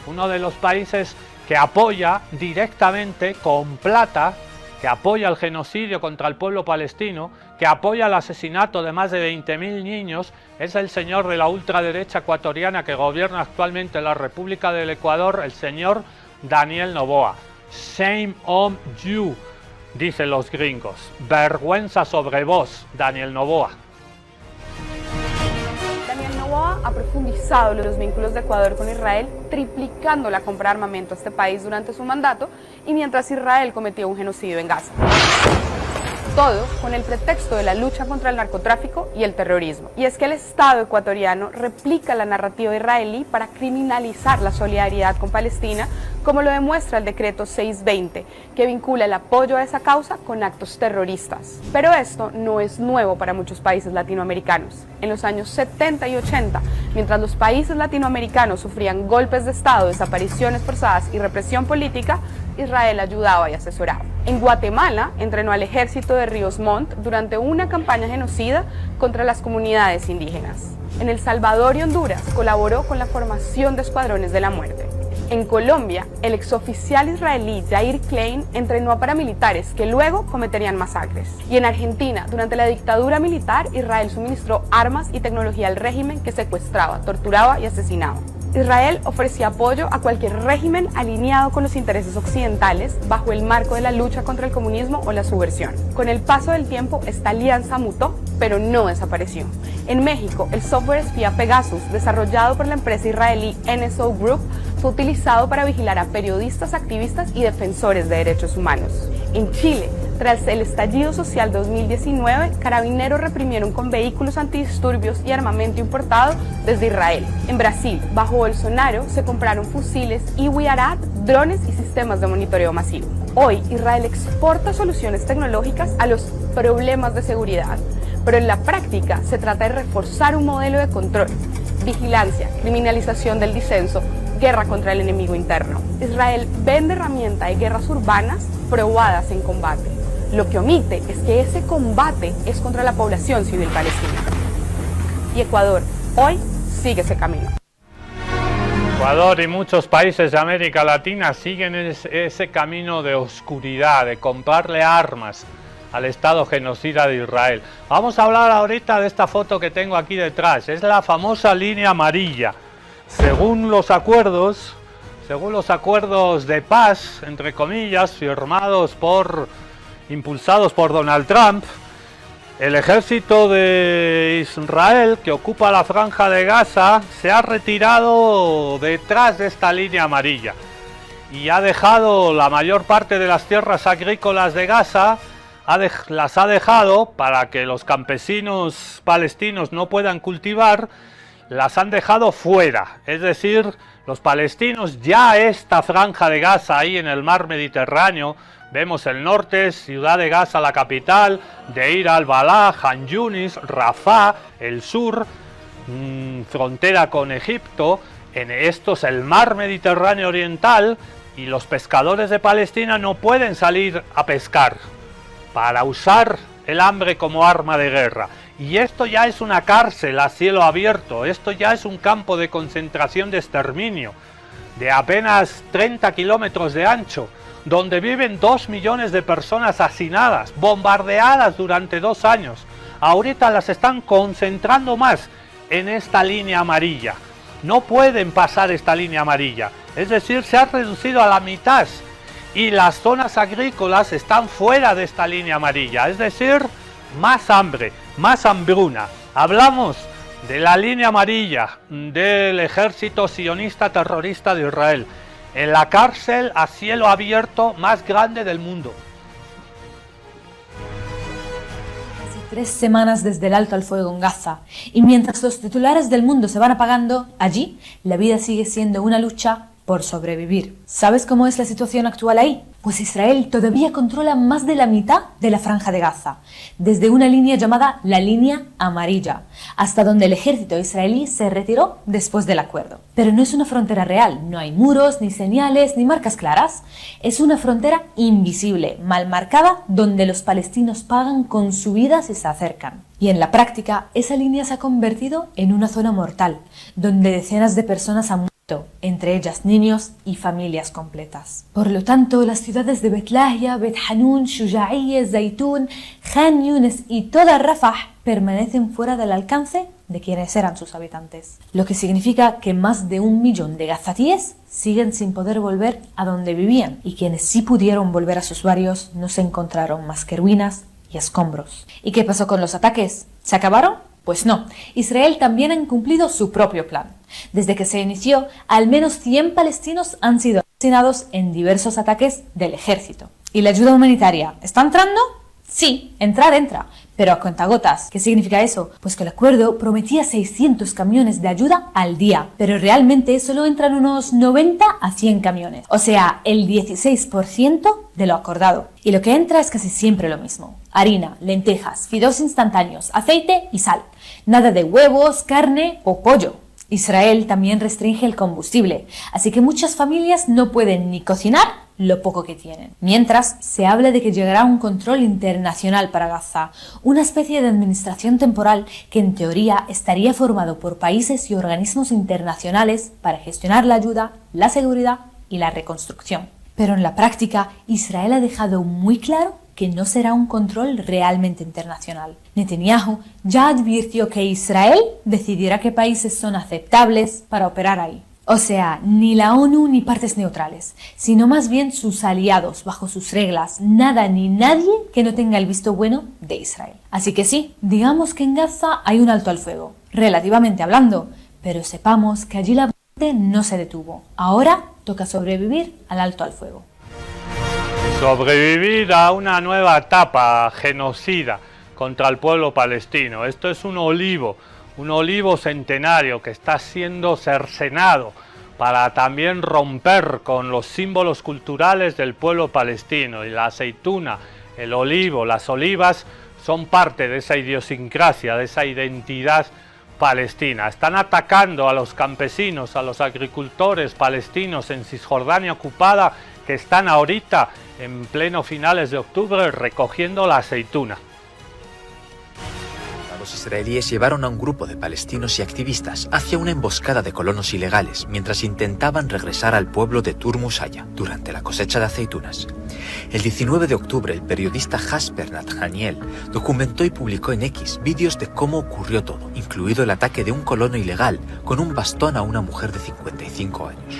uno de los países que apoya directamente con plata, que apoya el genocidio contra el pueblo palestino, que apoya el asesinato de más de 20.000 niños, es el señor de la ultraderecha ecuatoriana que gobierna actualmente la República del Ecuador, el señor Daniel Noboa. Shame on you, dicen los gringos. Vergüenza sobre vos, Daniel Noboa. Daniel Noboa ha profundizado los vínculos de Ecuador con Israel, triplicando la compra de armamento a este país durante su mandato y mientras Israel cometió un genocidio en Gaza. Todo con el pretexto de la lucha contra el narcotráfico y el terrorismo. Y es que el Estado ecuatoriano replica la narrativa israelí para criminalizar la solidaridad con Palestina, como lo demuestra el decreto 620, que vincula el apoyo a esa causa con actos terroristas. Pero esto no es nuevo para muchos países latinoamericanos. En los años 70 y 80, mientras los países latinoamericanos sufrían golpes de Estado, desapariciones forzadas y represión política, Israel ayudaba y asesoraba. En Guatemala entrenó al ejército de Ríos Montt durante una campaña genocida contra las comunidades indígenas. En El Salvador y Honduras colaboró con la formación de escuadrones de la muerte. En Colombia, el exoficial israelí Yair Klein entrenó a paramilitares que luego cometerían masacres. Y en Argentina, durante la dictadura militar, Israel suministró armas y tecnología al régimen que secuestraba, torturaba y asesinaba. Israel ofrecía apoyo a cualquier régimen alineado con los intereses occidentales bajo el marco de la lucha contra el comunismo o la subversión. Con el paso del tiempo, esta alianza mutó, pero no desapareció. En México, el software espía Pegasus, desarrollado por la empresa israelí NSO Group, fue utilizado para vigilar a periodistas, activistas y defensores de derechos humanos. En Chile, tras el estallido social 2019, carabineros reprimieron con vehículos antidisturbios y armamento importado desde Israel. En Brasil, bajo Bolsonaro, se compraron fusiles Iwi-Arad, drones y sistemas de monitoreo masivo. Hoy, Israel exporta soluciones tecnológicas a los problemas de seguridad, pero en la práctica se trata de reforzar un modelo de control, vigilancia, criminalización del disenso, guerra contra el enemigo interno. Israel vende herramientas de guerras urbanas probadas en combate. Lo que omite es que ese combate es contra la población civil palestina. Y Ecuador hoy sigue ese camino. Ecuador y muchos países de América Latina siguen ese camino de oscuridad, de comprarle armas al Estado genocida de Israel. Vamos a hablar ahorita de esta foto que tengo aquí detrás. Es la famosa línea amarilla. Según los acuerdos de paz, entre comillas, impulsados por Donald Trump, el ejército de Israel que ocupa la franja de Gaza se ha retirado detrás de esta línea amarilla y ha dejado la mayor parte de las tierras agrícolas de Gaza, las ha dejado para que los campesinos palestinos no puedan cultivar, las han dejado fuera, es decir, los palestinos ya esta franja de Gaza ahí en el mar Mediterráneo, vemos el norte, Ciudad de Gaza la capital, Deir al-Balah, Han Yunis, Rafah, el sur, frontera con Egipto, en esto es el mar Mediterráneo oriental y los pescadores de Palestina no pueden salir a pescar para usar el hambre como arma de guerra. Y esto ya es una cárcel a cielo abierto, esto ya es un campo de concentración de exterminio de apenas 30 kilómetros de ancho, donde viven 2 millones de personas hacinadas, bombardeadas durante 2 años. Ahorita las están concentrando más en esta línea amarilla. No pueden pasar esta línea amarilla, es decir, se ha reducido a la mitad y las zonas agrícolas están fuera de esta línea amarilla, es decir, más hambre, más hambruna. Hablamos de la línea amarilla del ejército sionista terrorista de Israel, en la cárcel a cielo abierto más grande del mundo. Casi 3 semanas desde el alto al fuego en Gaza, y mientras los titulares del mundo se van apagando, allí la vida sigue siendo una lucha por sobrevivir. ¿Sabes cómo es la situación actual ahí? Pues Israel todavía controla más de la mitad de la franja de Gaza, desde una línea llamada la línea amarilla, hasta donde el ejército israelí se retiró después del acuerdo. Pero no es una frontera real, no hay muros, ni señales, ni marcas claras. Es una frontera invisible, mal marcada, donde los palestinos pagan con su vida si se acercan. Y en la práctica, esa línea se ha convertido en una zona mortal, donde decenas de personas han muerto, entre ellas niños y familias completas. Por lo tanto, las ciudades de Betlahia, Bet Hanun, Shuja'iyya, Zaytun, Khan Yunis y toda Rafah permanecen fuera del alcance de quienes eran sus habitantes. Lo que significa que más de 1 millón de gazatíes siguen sin poder volver a donde vivían, y quienes sí pudieron volver a sus barrios no se encontraron más que ruinas y escombros. ¿Y qué pasó con los ataques? ¿Se acabaron? Pues no, Israel también ha incumplido su propio plan. Desde que se inició, al menos 100 palestinos han sido asesinados en diversos ataques del ejército. ¿Y la ayuda humanitaria está entrando? Sí, entra, pero a cuentagotas. ¿Qué significa eso? Pues que el acuerdo prometía 600 camiones de ayuda al día, pero realmente solo entran unos 90 a 100 camiones, o sea, el 16% de lo acordado. Y lo que entra es casi siempre lo mismo: harina, lentejas, fideos instantáneos, aceite y sal. Nada de huevos, carne o pollo. Israel también restringe el combustible, así que muchas familias no pueden ni cocinar lo poco que tienen. Mientras, se habla de que llegará un control internacional para Gaza, una especie de administración temporal que en teoría estaría formado por países y organismos internacionales para gestionar la ayuda, la seguridad y la reconstrucción. Pero en la práctica, Israel ha dejado muy claro que no será un control realmente internacional. Netanyahu ya advirtió que Israel decidirá qué países son aceptables para operar ahí. O sea, ni la ONU ni partes neutrales, sino más bien sus aliados bajo sus reglas, nada ni nadie que no tenga el visto bueno de Israel. Así que sí, digamos que en Gaza hay un alto al fuego, relativamente hablando, pero sepamos que allí la muerte no se detuvo. Ahora toca sobrevivir al alto al fuego. Sobrevivir a una nueva etapa genocida contra el pueblo palestino. Esto es un olivo centenario que está siendo cercenado para también romper con los símbolos culturales del pueblo palestino. Y la aceituna, el olivo, las olivas son parte de esa idiosincrasia, de esa identidad palestina. Están atacando a los campesinos, a los agricultores palestinos en Cisjordania ocupada, que están ahorita en pleno finales de octubre recogiendo la aceituna. Los israelíes llevaron a un grupo de palestinos y activistas hacia una emboscada de colonos ilegales mientras intentaban regresar al pueblo de Turmusaya durante la cosecha de aceitunas. El 19 de octubre, el periodista Jasper Nathaniel documentó y publicó en X vídeos de cómo ocurrió todo, incluido el ataque de un colono ilegal con un bastón a una mujer de 55 años.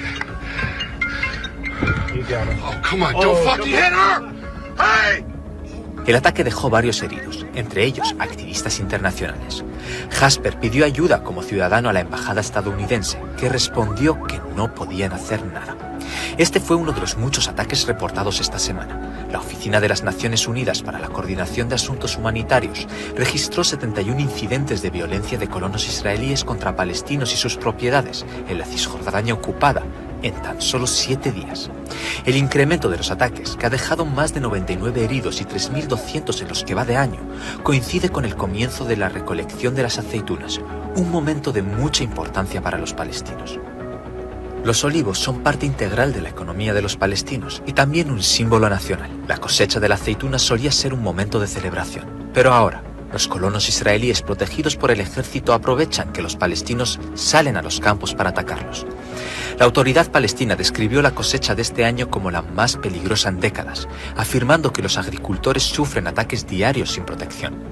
El ataque dejó varios heridos, entre ellos activistas internacionales. Jasper pidió ayuda como ciudadano a la embajada estadounidense, que respondió que no podían hacer nada. Este fue uno de los muchos ataques reportados esta semana. La Oficina de las Naciones Unidas para la Coordinación de Asuntos Humanitarios registró 71 incidentes de violencia de colonos israelíes contra palestinos y sus propiedades en la Cisjordania ocupada en tan solo 7 días. El incremento de los ataques, que ha dejado más de 99 heridos y 3.200 en los que va de año, coincide con el comienzo de la recolección de las aceitunas, un momento de mucha importancia para los palestinos. Los olivos son parte integral de la economía de los palestinos y también un símbolo nacional. La cosecha de la aceituna solía ser un momento de celebración, pero ahora los colonos israelíes protegidos por el ejército aprovechan que los palestinos salen a los campos para atacarlos. La autoridad palestina describió la cosecha de este año como la más peligrosa en décadas, afirmando que los agricultores sufren ataques diarios sin protección.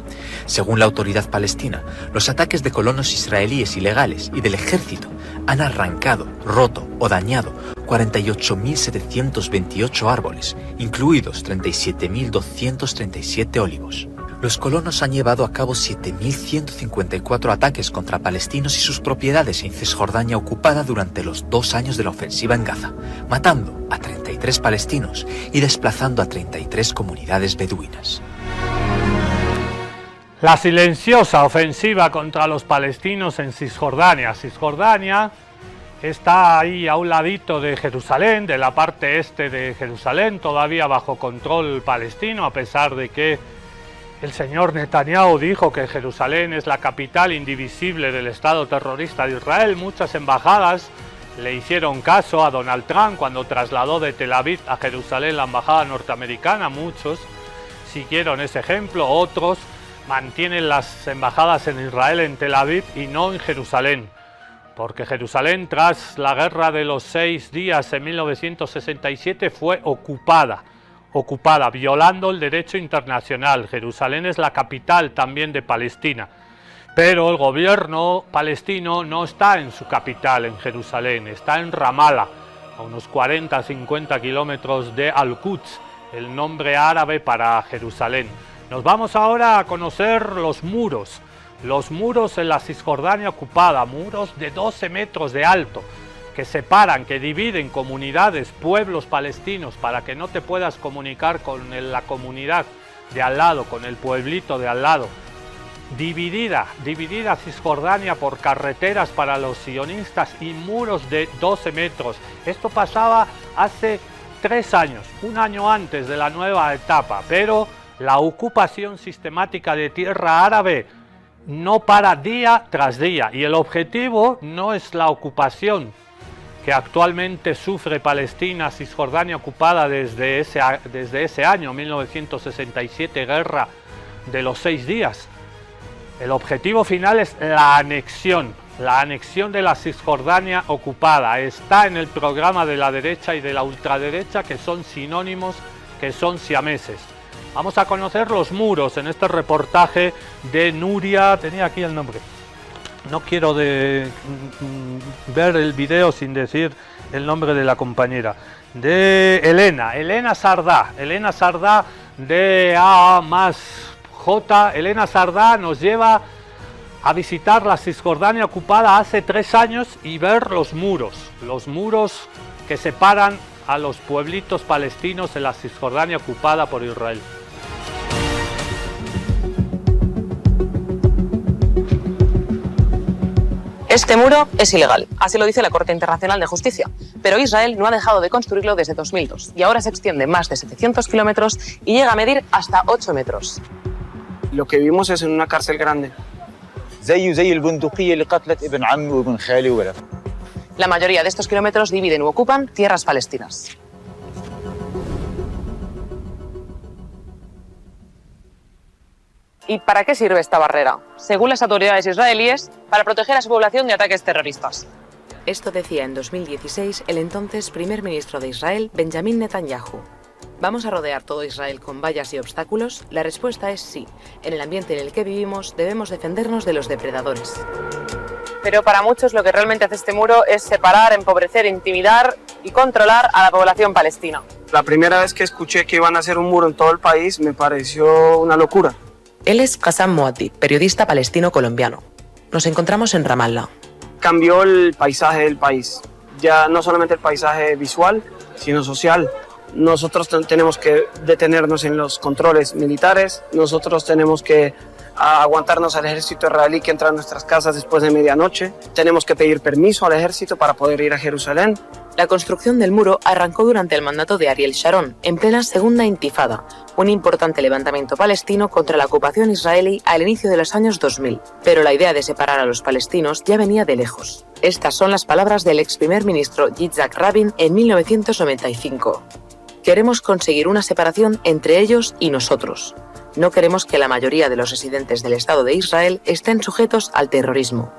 Según la autoridad palestina, los ataques de colonos israelíes ilegales y del ejército han arrancado, roto o dañado 48.728 árboles, incluidos 37.237 olivos. Los colonos han llevado a cabo 7.154 ataques contra palestinos y sus propiedades en Cisjordania ocupada durante los 2 años de la ofensiva en Gaza, matando a 33 palestinos y desplazando a 33 comunidades beduinas. La silenciosa ofensiva contra los palestinos en Cisjordania. Cisjordania está ahí a un ladito de Jerusalén, de la parte este de Jerusalén, todavía bajo control palestino, a pesar de que el señor Netanyahu dijo que Jerusalén es la capital indivisible del Estado terrorista de Israel. Muchas embajadas le hicieron caso a Donald Trump cuando trasladó de Tel Aviv a Jerusalén la embajada norteamericana. Muchos siguieron ese ejemplo, otros mantienen las embajadas en Israel en Tel Aviv y no en Jerusalén, porque Jerusalén, tras la guerra de los 6 días en 1967, fue ocupada, violando el derecho internacional. Jerusalén es la capital también de Palestina, pero el gobierno palestino no está en su capital, en Jerusalén, está en Ramallah, a unos 40-50 kilómetros de Al-Quds, el nombre árabe para Jerusalén. Nos vamos ahora a conocer los muros Los muros en la Cisjordania ocupada, muros de 12 metros de alto, que separan, que dividen comunidades, pueblos palestinos, para que no te puedas comunicar con la comunidad de al lado, con el pueblito de al lado. Dividida Cisjordania por carreteras para los sionistas y muros de 12 metros. Esto pasaba hace 3 años, un año antes de la nueva etapa, pero la ocupación sistemática de tierra árabe no para día tras día, y el objetivo no es la ocupación que actualmente sufre Palestina, Cisjordania ocupada desde ese año 1967, guerra de los 6 días. El objetivo final es la anexión de la Cisjordania ocupada. Está en el programa de la derecha y de la ultraderecha, que son sinónimos, que son siameses. Vamos a conocer los muros en este reportaje de Nuria, tenía aquí el nombre. No quiero ver el video sin decir el nombre de la compañera. De Elena Sardá de A más J. Elena Sardá nos lleva a visitar la Cisjordania ocupada hace 3 años y ver los muros que separan a los pueblitos palestinos en la Cisjordania ocupada por Israel. Este muro es ilegal, así lo dice la Corte Internacional de Justicia, pero Israel no ha dejado de construirlo desde 2002 y ahora se extiende más de 700 kilómetros y llega a medir hasta 8 metros. Lo que vimos es en una cárcel grande. La mayoría de estos kilómetros dividen u ocupan tierras palestinas. ¿Y para qué sirve esta barrera? Según las autoridades israelíes, para proteger a su población de ataques terroristas. Esto decía en 2016 el entonces primer ministro de Israel, Benjamin Netanyahu. ¿Vamos a rodear todo Israel con vallas y obstáculos? La respuesta es sí. En el ambiente en el que vivimos debemos defendernos de los depredadores. Pero para muchos lo que realmente hace este muro es separar, empobrecer, intimidar y controlar a la población palestina. La primera vez que escuché que iban a hacer un muro en todo el país me pareció una locura. Él es Hassan Moaddi, periodista palestino-colombiano. Nos encontramos en Ramallah. Cambió el paisaje del país. Ya no solamente el paisaje visual, sino social. Nosotros tenemos que detenernos en los controles militares. Nosotros tenemos que aguantarnos al ejército israelí que entra a nuestras casas después de medianoche. Tenemos que pedir permiso al ejército para poder ir a Jerusalén. La construcción del muro arrancó durante el mandato de Ariel Sharon, en plena Segunda Intifada, un importante levantamiento palestino contra la ocupación israelí al inicio de los años 2000. Pero la idea de separar a los palestinos ya venía de lejos. Estas son las palabras del ex primer ministro Yitzhak Rabin en 1995. Queremos conseguir una separación entre ellos y nosotros. No queremos que la mayoría de los residentes del Estado de Israel estén sujetos al terrorismo.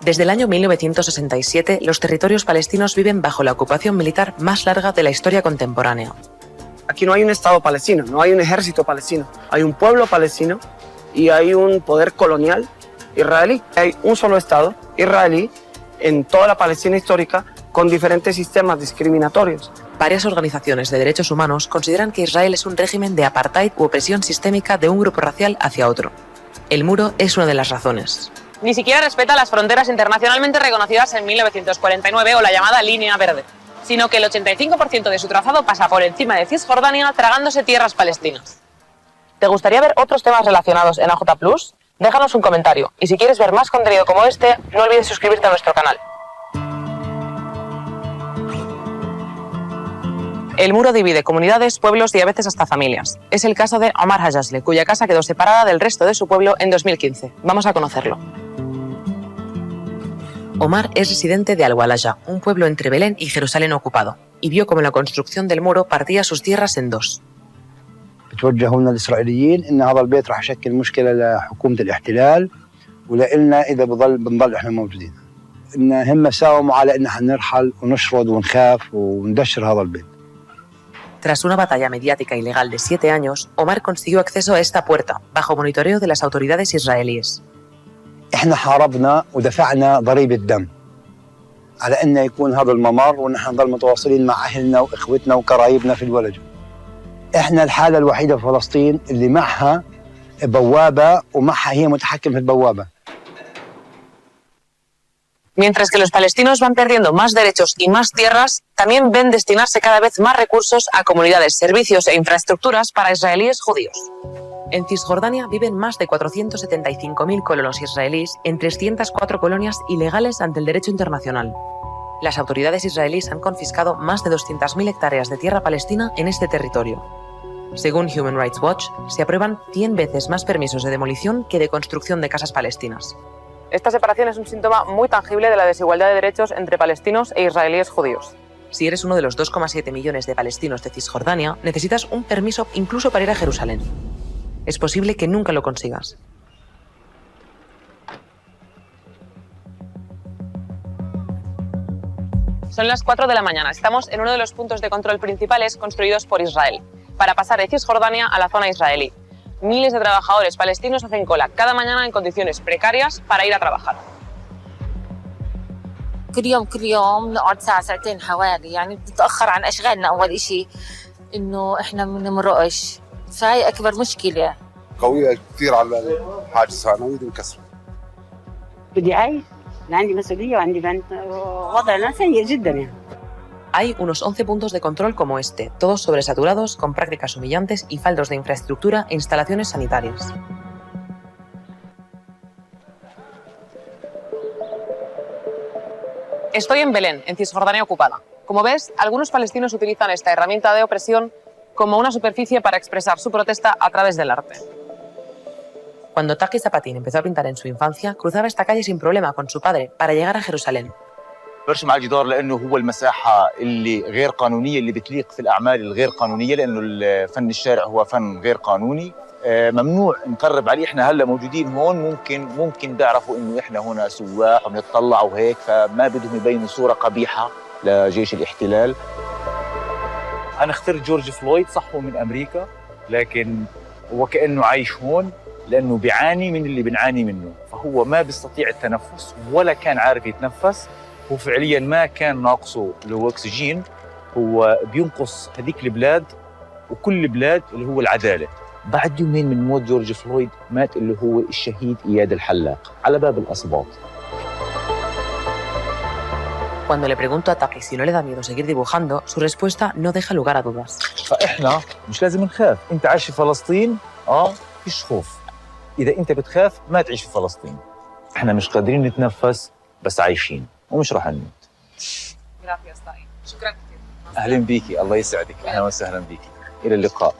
Desde el año 1967, los territorios palestinos viven bajo la ocupación militar más larga de la historia contemporánea. Aquí no hay un Estado palestino, no hay un ejército palestino. Hay un pueblo palestino y hay un poder colonial israelí. Hay un solo Estado israelí en toda la Palestina histórica con diferentes sistemas discriminatorios. Varias organizaciones de derechos humanos consideran que Israel es un régimen de apartheid u opresión sistémica de un grupo racial hacia otro. El muro es una de las razones. Ni siquiera respeta las fronteras internacionalmente reconocidas en 1949 o la llamada Línea Verde, sino que el 85% de su trazado pasa por encima de Cisjordania tragándose tierras palestinas. ¿Te gustaría ver otros temas relacionados en AJ Plus? Déjanos un comentario y si quieres ver más contenido como este, no olvides suscribirte a nuestro canal. El muro divide comunidades, pueblos y a veces hasta familias. Es el caso de Omar Hajjasle, cuya casa quedó separada del resto de su pueblo en 2015. Vamos a conocerlo. Omar es residente de Al-Walaja, un pueblo entre Belén y Jerusalén ocupado, y vio cómo la construcción del muro partía sus tierras en dos. بتوجهوا الإسرائيليين إن هذا البيت راح يشكل مشكلة لحكومة الاحتلال ولنا إذا بنضل إحنا موجودين. إن هم ساوموا على إن إحنا نرحل ونشرد ونخاف وندشر هذا البيت. Tras una batalla mediática ilegal de 7 años, Omar consiguió acceso a esta puerta, bajo monitoreo de las autoridades israelíes. إحنا حاربنا ودفعنا ضريبة دم على إنه يكون هذا الممر ونحن نضل متواصلين مع أهلنا وإخوتنا وقرايبنا في الولج. إحنا الحالة الوحيدة في فلسطين اللي معها بوابة ومعها هي متحكم في البوابة. Mientras que los palestinos van perdiendo más derechos y más tierras, también ven destinarse cada vez más recursos a comunidades, servicios e infraestructuras para israelíes judíos. En Cisjordania viven más de 475.000 colonos israelíes en 304 colonias ilegales ante el derecho internacional. Las autoridades israelíes han confiscado más de 200.000 hectáreas de tierra palestina en este territorio. Según Human Rights Watch, se aprueban 100 veces más permisos de demolición que de construcción de casas palestinas. Esta separación es un síntoma muy tangible de la desigualdad de derechos entre palestinos e israelíes judíos. Si eres uno de los 2,7 millones de palestinos de Cisjordania, necesitas un permiso incluso para ir a Jerusalén. Es posible que nunca lo consigas. Son las 4 de la mañana. Estamos en uno de los puntos de control principales construidos por Israel, para pasar de Cisjordania a la zona israelí. Miles de trabajadores palestinos hacen cola cada mañana en condiciones precarias para ir a trabajar. كل يوم نقعد ساعتين حوالي يعني بتتأخر عن أشغالنا أول إشي إنه إحنا بنمرقش فهي أكبر مشكلة قوية كثير على الحاجز أنا ودي انكسر بدي أعيش عندي مسؤولية وعندي بنت وضعنا سيء جدا يعني. Hay unos 11 puntos de control como este, todos sobresaturados, con prácticas humillantes y faltos de infraestructura e instalaciones sanitarias. Estoy en Belén, en Cisjordania ocupada. Como ves, algunos palestinos utilizan esta herramienta de opresión como una superficie para expresar su protesta a través del arte. Cuando Taki Zapatín empezó a pintar en su infancia, cruzaba esta calle sin problema con su padre para llegar a Jerusalén. برسم على الجدار لانه هو المساحه اللي غير قانونيه اللي بتليق في الاعمال الغير قانونيه لانه فن الشارع هو فن غير قانوني ممنوع نقرب عليه. احنا هلا موجودين هون ممكن بيعرفوا انه احنا هنا سواح وبنطلع وهيك فما بدهم يبينوا صوره قبيحه لجيش الاحتلال. انا اخترت جورج فلويد، صح هو من امريكا لكن هو كانه عايش هون لانه بيعاني من اللي بنعاني منه، فهو ما بيستطيع التنفس ولا كان عارف يتنفس. هو فعليا ما كان ناقصه اللي هو اكسجين، هو بينقص هذيك البلاد وكل البلاد اللي هو العداله. بعد يومين من موت جورج فلويد مات اللي هو الشهيد اياد الحلاق على باب الاسباط. Cuando le pregunto a Taki si no le da miedo seguir dibujando, su respuesta no deja lugar a dudas. فاحنا مش لازم نخاف، انت عايش في فلسطين فيش خوف. اذا انت بتخاف ما تعيش في فلسطين. احنا مش قادرين نتنفس بس عايشين ومش راح نموت. شكرا كثير. اهلا بيكي، الله يسعدك، اهلا وسهلا بيكي. الى اللقاء.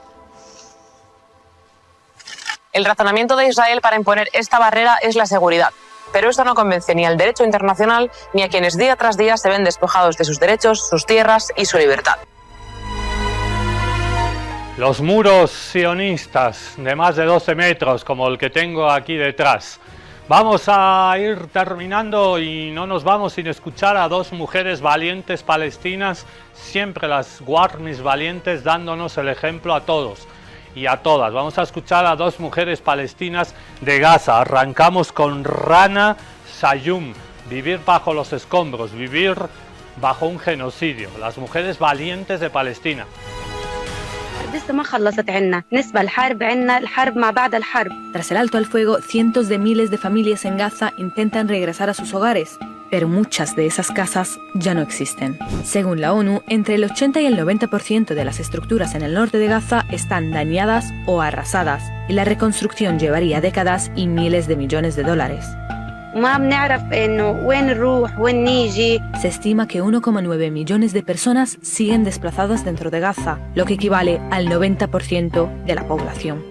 El razonamiento de Israel para imponer esta barrera es la seguridad, pero esto no convence ni al derecho internacional ni a quienes día tras día se ven despojados de sus derechos, sus tierras y su libertad. Los muros sionistas de más de 12 metros, como el que tengo aquí detrás. Vamos a ir terminando y no nos vamos sin escuchar a dos mujeres valientes palestinas, siempre las guarnis valientes, dándonos el ejemplo a todos y a todas. Vamos a escuchar a dos mujeres palestinas de Gaza. Arrancamos con Rana Sayum, vivir bajo los escombros, vivir bajo un genocidio. Las mujeres valientes de Palestina. Tras el alto al fuego, cientos de miles de familias en Gaza intentan regresar a sus hogares, pero muchas de esas casas ya no existen. Según la ONU, entre el 80 y el 90% de las estructuras en el norte de Gaza están dañadas o arrasadas, y la reconstrucción llevaría décadas y miles de millones de dólares. Se estima que 1,9 millones de personas siguen desplazadas dentro de Gaza, lo que equivale al 90% de la población.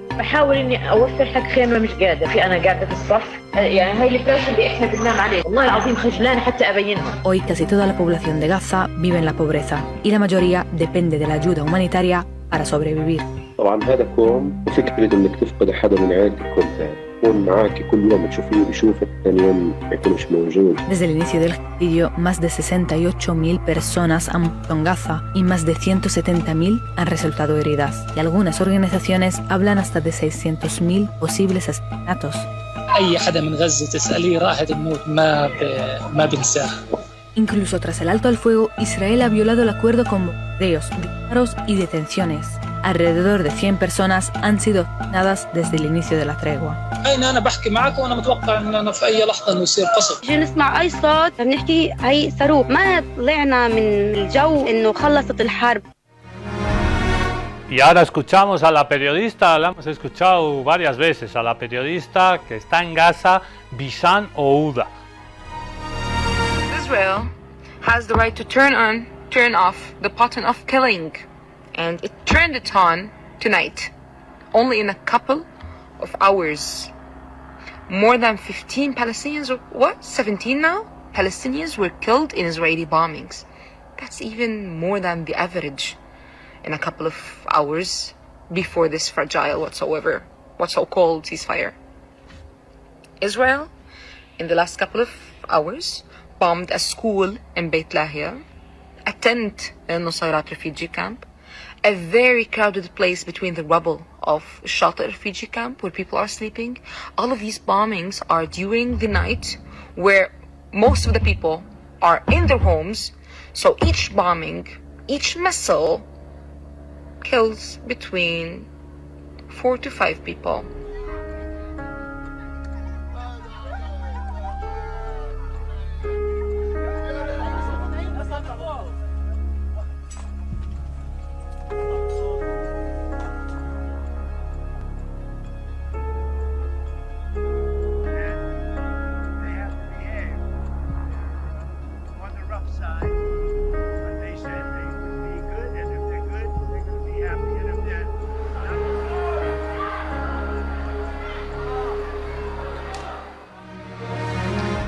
Hoy casi toda la población de Gaza vive en la pobreza y la mayoría depende de la ayuda humanitaria para sobrevivir. طبعا هذا كوم وفكرة انك تفقد حدا من عائلتك كلها يكون معك كل يوم تشوفيه بيشوفك ثاني يوم ما يكونش موجود. Desde el inicio del genocidio, más de 68.000 personas han muerto en Gaza y más de 170.000 han resultado heridas. Y algunas organizaciones hablan hasta de 600.000 posibles asesinatos. أي حدا من غزة تسأليه راحت الموت ما بنساه. Incluso tras el alto al fuego, Israel ha violado el acuerdo con bombardeos, disparos y detenciones. alrededor de 100 personas han sido asesinadas desde el inicio de la tregua. أنا بحكي معك وأنا متوقع إنه في أي لحظة إنه يصير قصف. نسمع أي صوت بنحكي هي صاروخ، ما طلعنا من الجو إنه خلصت الحرب. Y ahora escuchamos a la periodista, la hemos escuchado varias veces, a la periodista que está en Gaza, Bishan Ouda. Israel has the right to turn off the button of killing, and it turned it on tonight, only in a couple of hours. More than 15 Palestinians, or what, 17 now? Palestinians were killed in Israeli bombings. That's even more than the average in a couple of hours before this fragile what's so-called ceasefire. Israel, in the last couple of hours, bombed a school in Beit Lahia, a tent in Nusayrat refugee camp, a very crowded place between the rubble of Shata refugee camp where people are sleeping. All of these bombings are during the night where most of the people are in their homes, so each bombing, each missile kills between 4 to 5 people.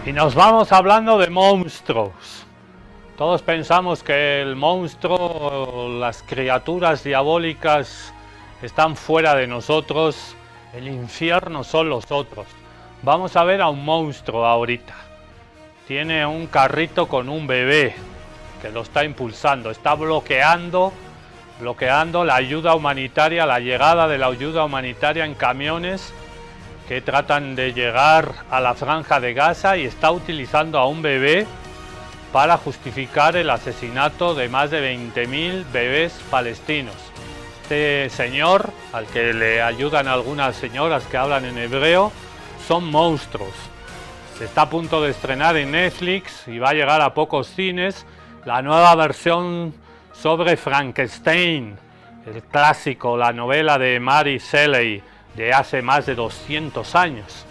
Y nos vamos hablando de monstruos. Todos pensamos que el monstruo, las criaturas diabólicas están fuera de nosotros, el infierno son los otros. Vamos a ver a un monstruo ahorita. Tiene un carrito con un bebé que lo está impulsando, está bloqueando la ayuda humanitaria, la llegada de la ayuda humanitaria en camiones que tratan de llegar a la franja de Gaza, y está utilizando a un bebé para justificar el asesinato de más de 20.000 bebés palestinos. Este señor, al que le ayudan algunas señoras que hablan en hebreo, son monstruos. Se está a punto de estrenar en Netflix y va a llegar a pocos cines la nueva versión sobre Frankenstein, el clásico, la novela de Mary Shelley de hace más de 200 años.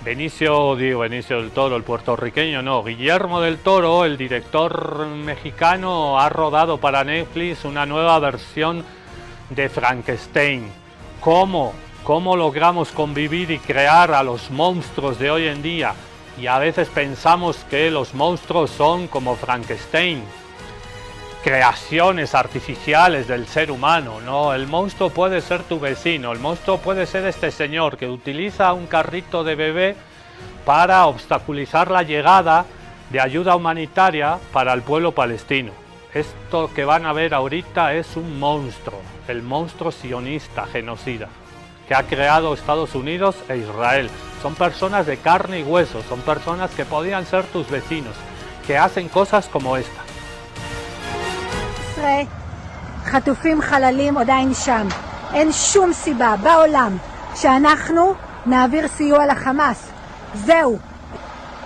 Benicio del Toro, el puertorriqueño, no, Guillermo del Toro, el director mexicano, ha rodado para Netflix una nueva versión de Frankenstein. ¿Cómo logramos convivir y crear a los monstruos de hoy en día? Y a veces pensamos que los monstruos son como Frankenstein, creaciones artificiales del ser humano. No, el monstruo puede ser tu vecino, el monstruo puede ser este señor que utiliza un carrito de bebé para obstaculizar la llegada de ayuda humanitaria para el pueblo palestino. Esto que van a ver ahorita es un monstruo, el monstruo sionista, genocida, que ha creado Estados Unidos e Israel. Son personas de carne y hueso, son personas que podían ser tus vecinos, que hacen cosas como esta. חטופים חללים עדיין שם. אין שום סיבה בעולם שאנחנו נעביר סיוע לחמאס. זהו.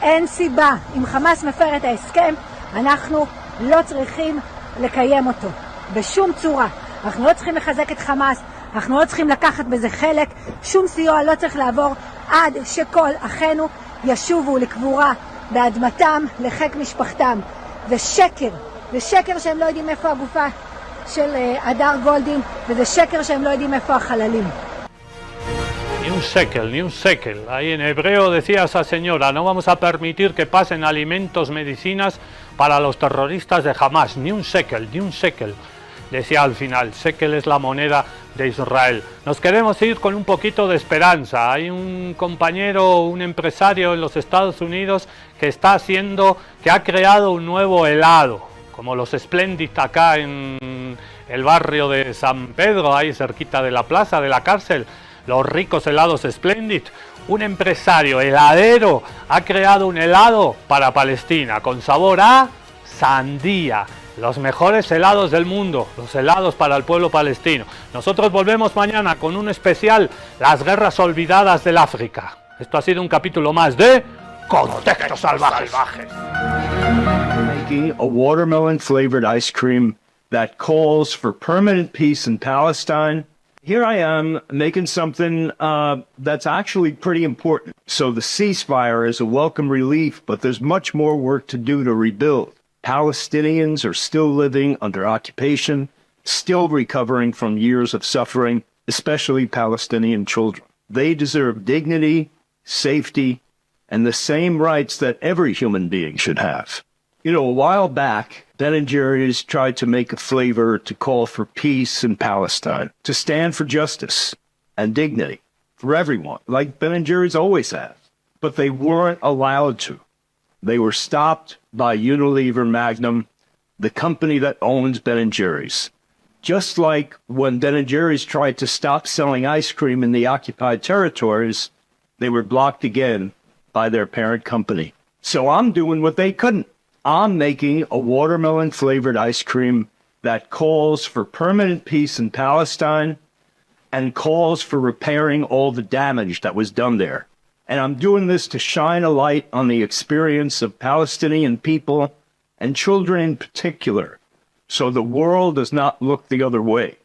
אין סיבה. אם חמאס מפר את ההסכם, אנחנו לא צריכים לקיים אותו. בשום צורה. אנחנו לא צריכים לחזק את חמאס, אנחנו לא צריכים לקחת בזה חלק. שום סיוע לא צריך לעבור עד שכל אחינו ישובו לקבורה באדמתם, לחיק משפחתם. זה שקר. זה שקר שהם לא יודעים איפה הגופה של הדר גולדין, וזה שקר שהם לא יודעים איפה החללים. Ni un shekel. Ahí en hebreo decía esa señora, no vamos a permitir que pasen alimentos, medicinas para los terroristas de Hamas. Ni un shekel. Decía al final, shekel es la moneda de Israel. Nos queremos ir con un poquito de esperanza. Hay un compañero, un empresario en los Estados Unidos que ha creado un nuevo helado, como los Splendid acá en el barrio de San Pedro, ahí cerquita de la plaza de la cárcel, los ricos helados Splendid. Un empresario heladero ha creado un helado para Palestina con sabor a sandía. los mejores helados del mundo, los helados para el pueblo palestino. Nosotros volvemos mañana con un especial, las guerras olvidadas del África. Esto ha sido un capítulo más de Contextos Salvajes. Making a watermelon flavored ice cream that calls for permanent peace in Palestine. Here I am making something that's actually pretty important. So the ceasefire is a welcome relief, but there's much more work to do to rebuild. Palestinians are still living under occupation, still recovering from years of suffering, especially Palestinian children. They deserve dignity, safety, and the same rights that every human being should have. You know, a while back, Ben & Jerry's tried to make a flavor to call for peace in Palestine, to stand for justice and dignity for everyone, like Ben & Jerry's always has. But they weren't allowed to. They were stopped by Unilever Magnum, the company that owns Ben & Jerry's. Just like when Ben & Jerry's tried to stop selling ice cream in the occupied territories, they were blocked again by their parent company. So I'm doing what they couldn't. I'm making a watermelon-flavored ice cream that calls for permanent peace in Palestine and calls for repairing all the damage that was done there. And I'm doing this to shine a light on the experience of Palestinian people and children in particular, so the world does not look the other way.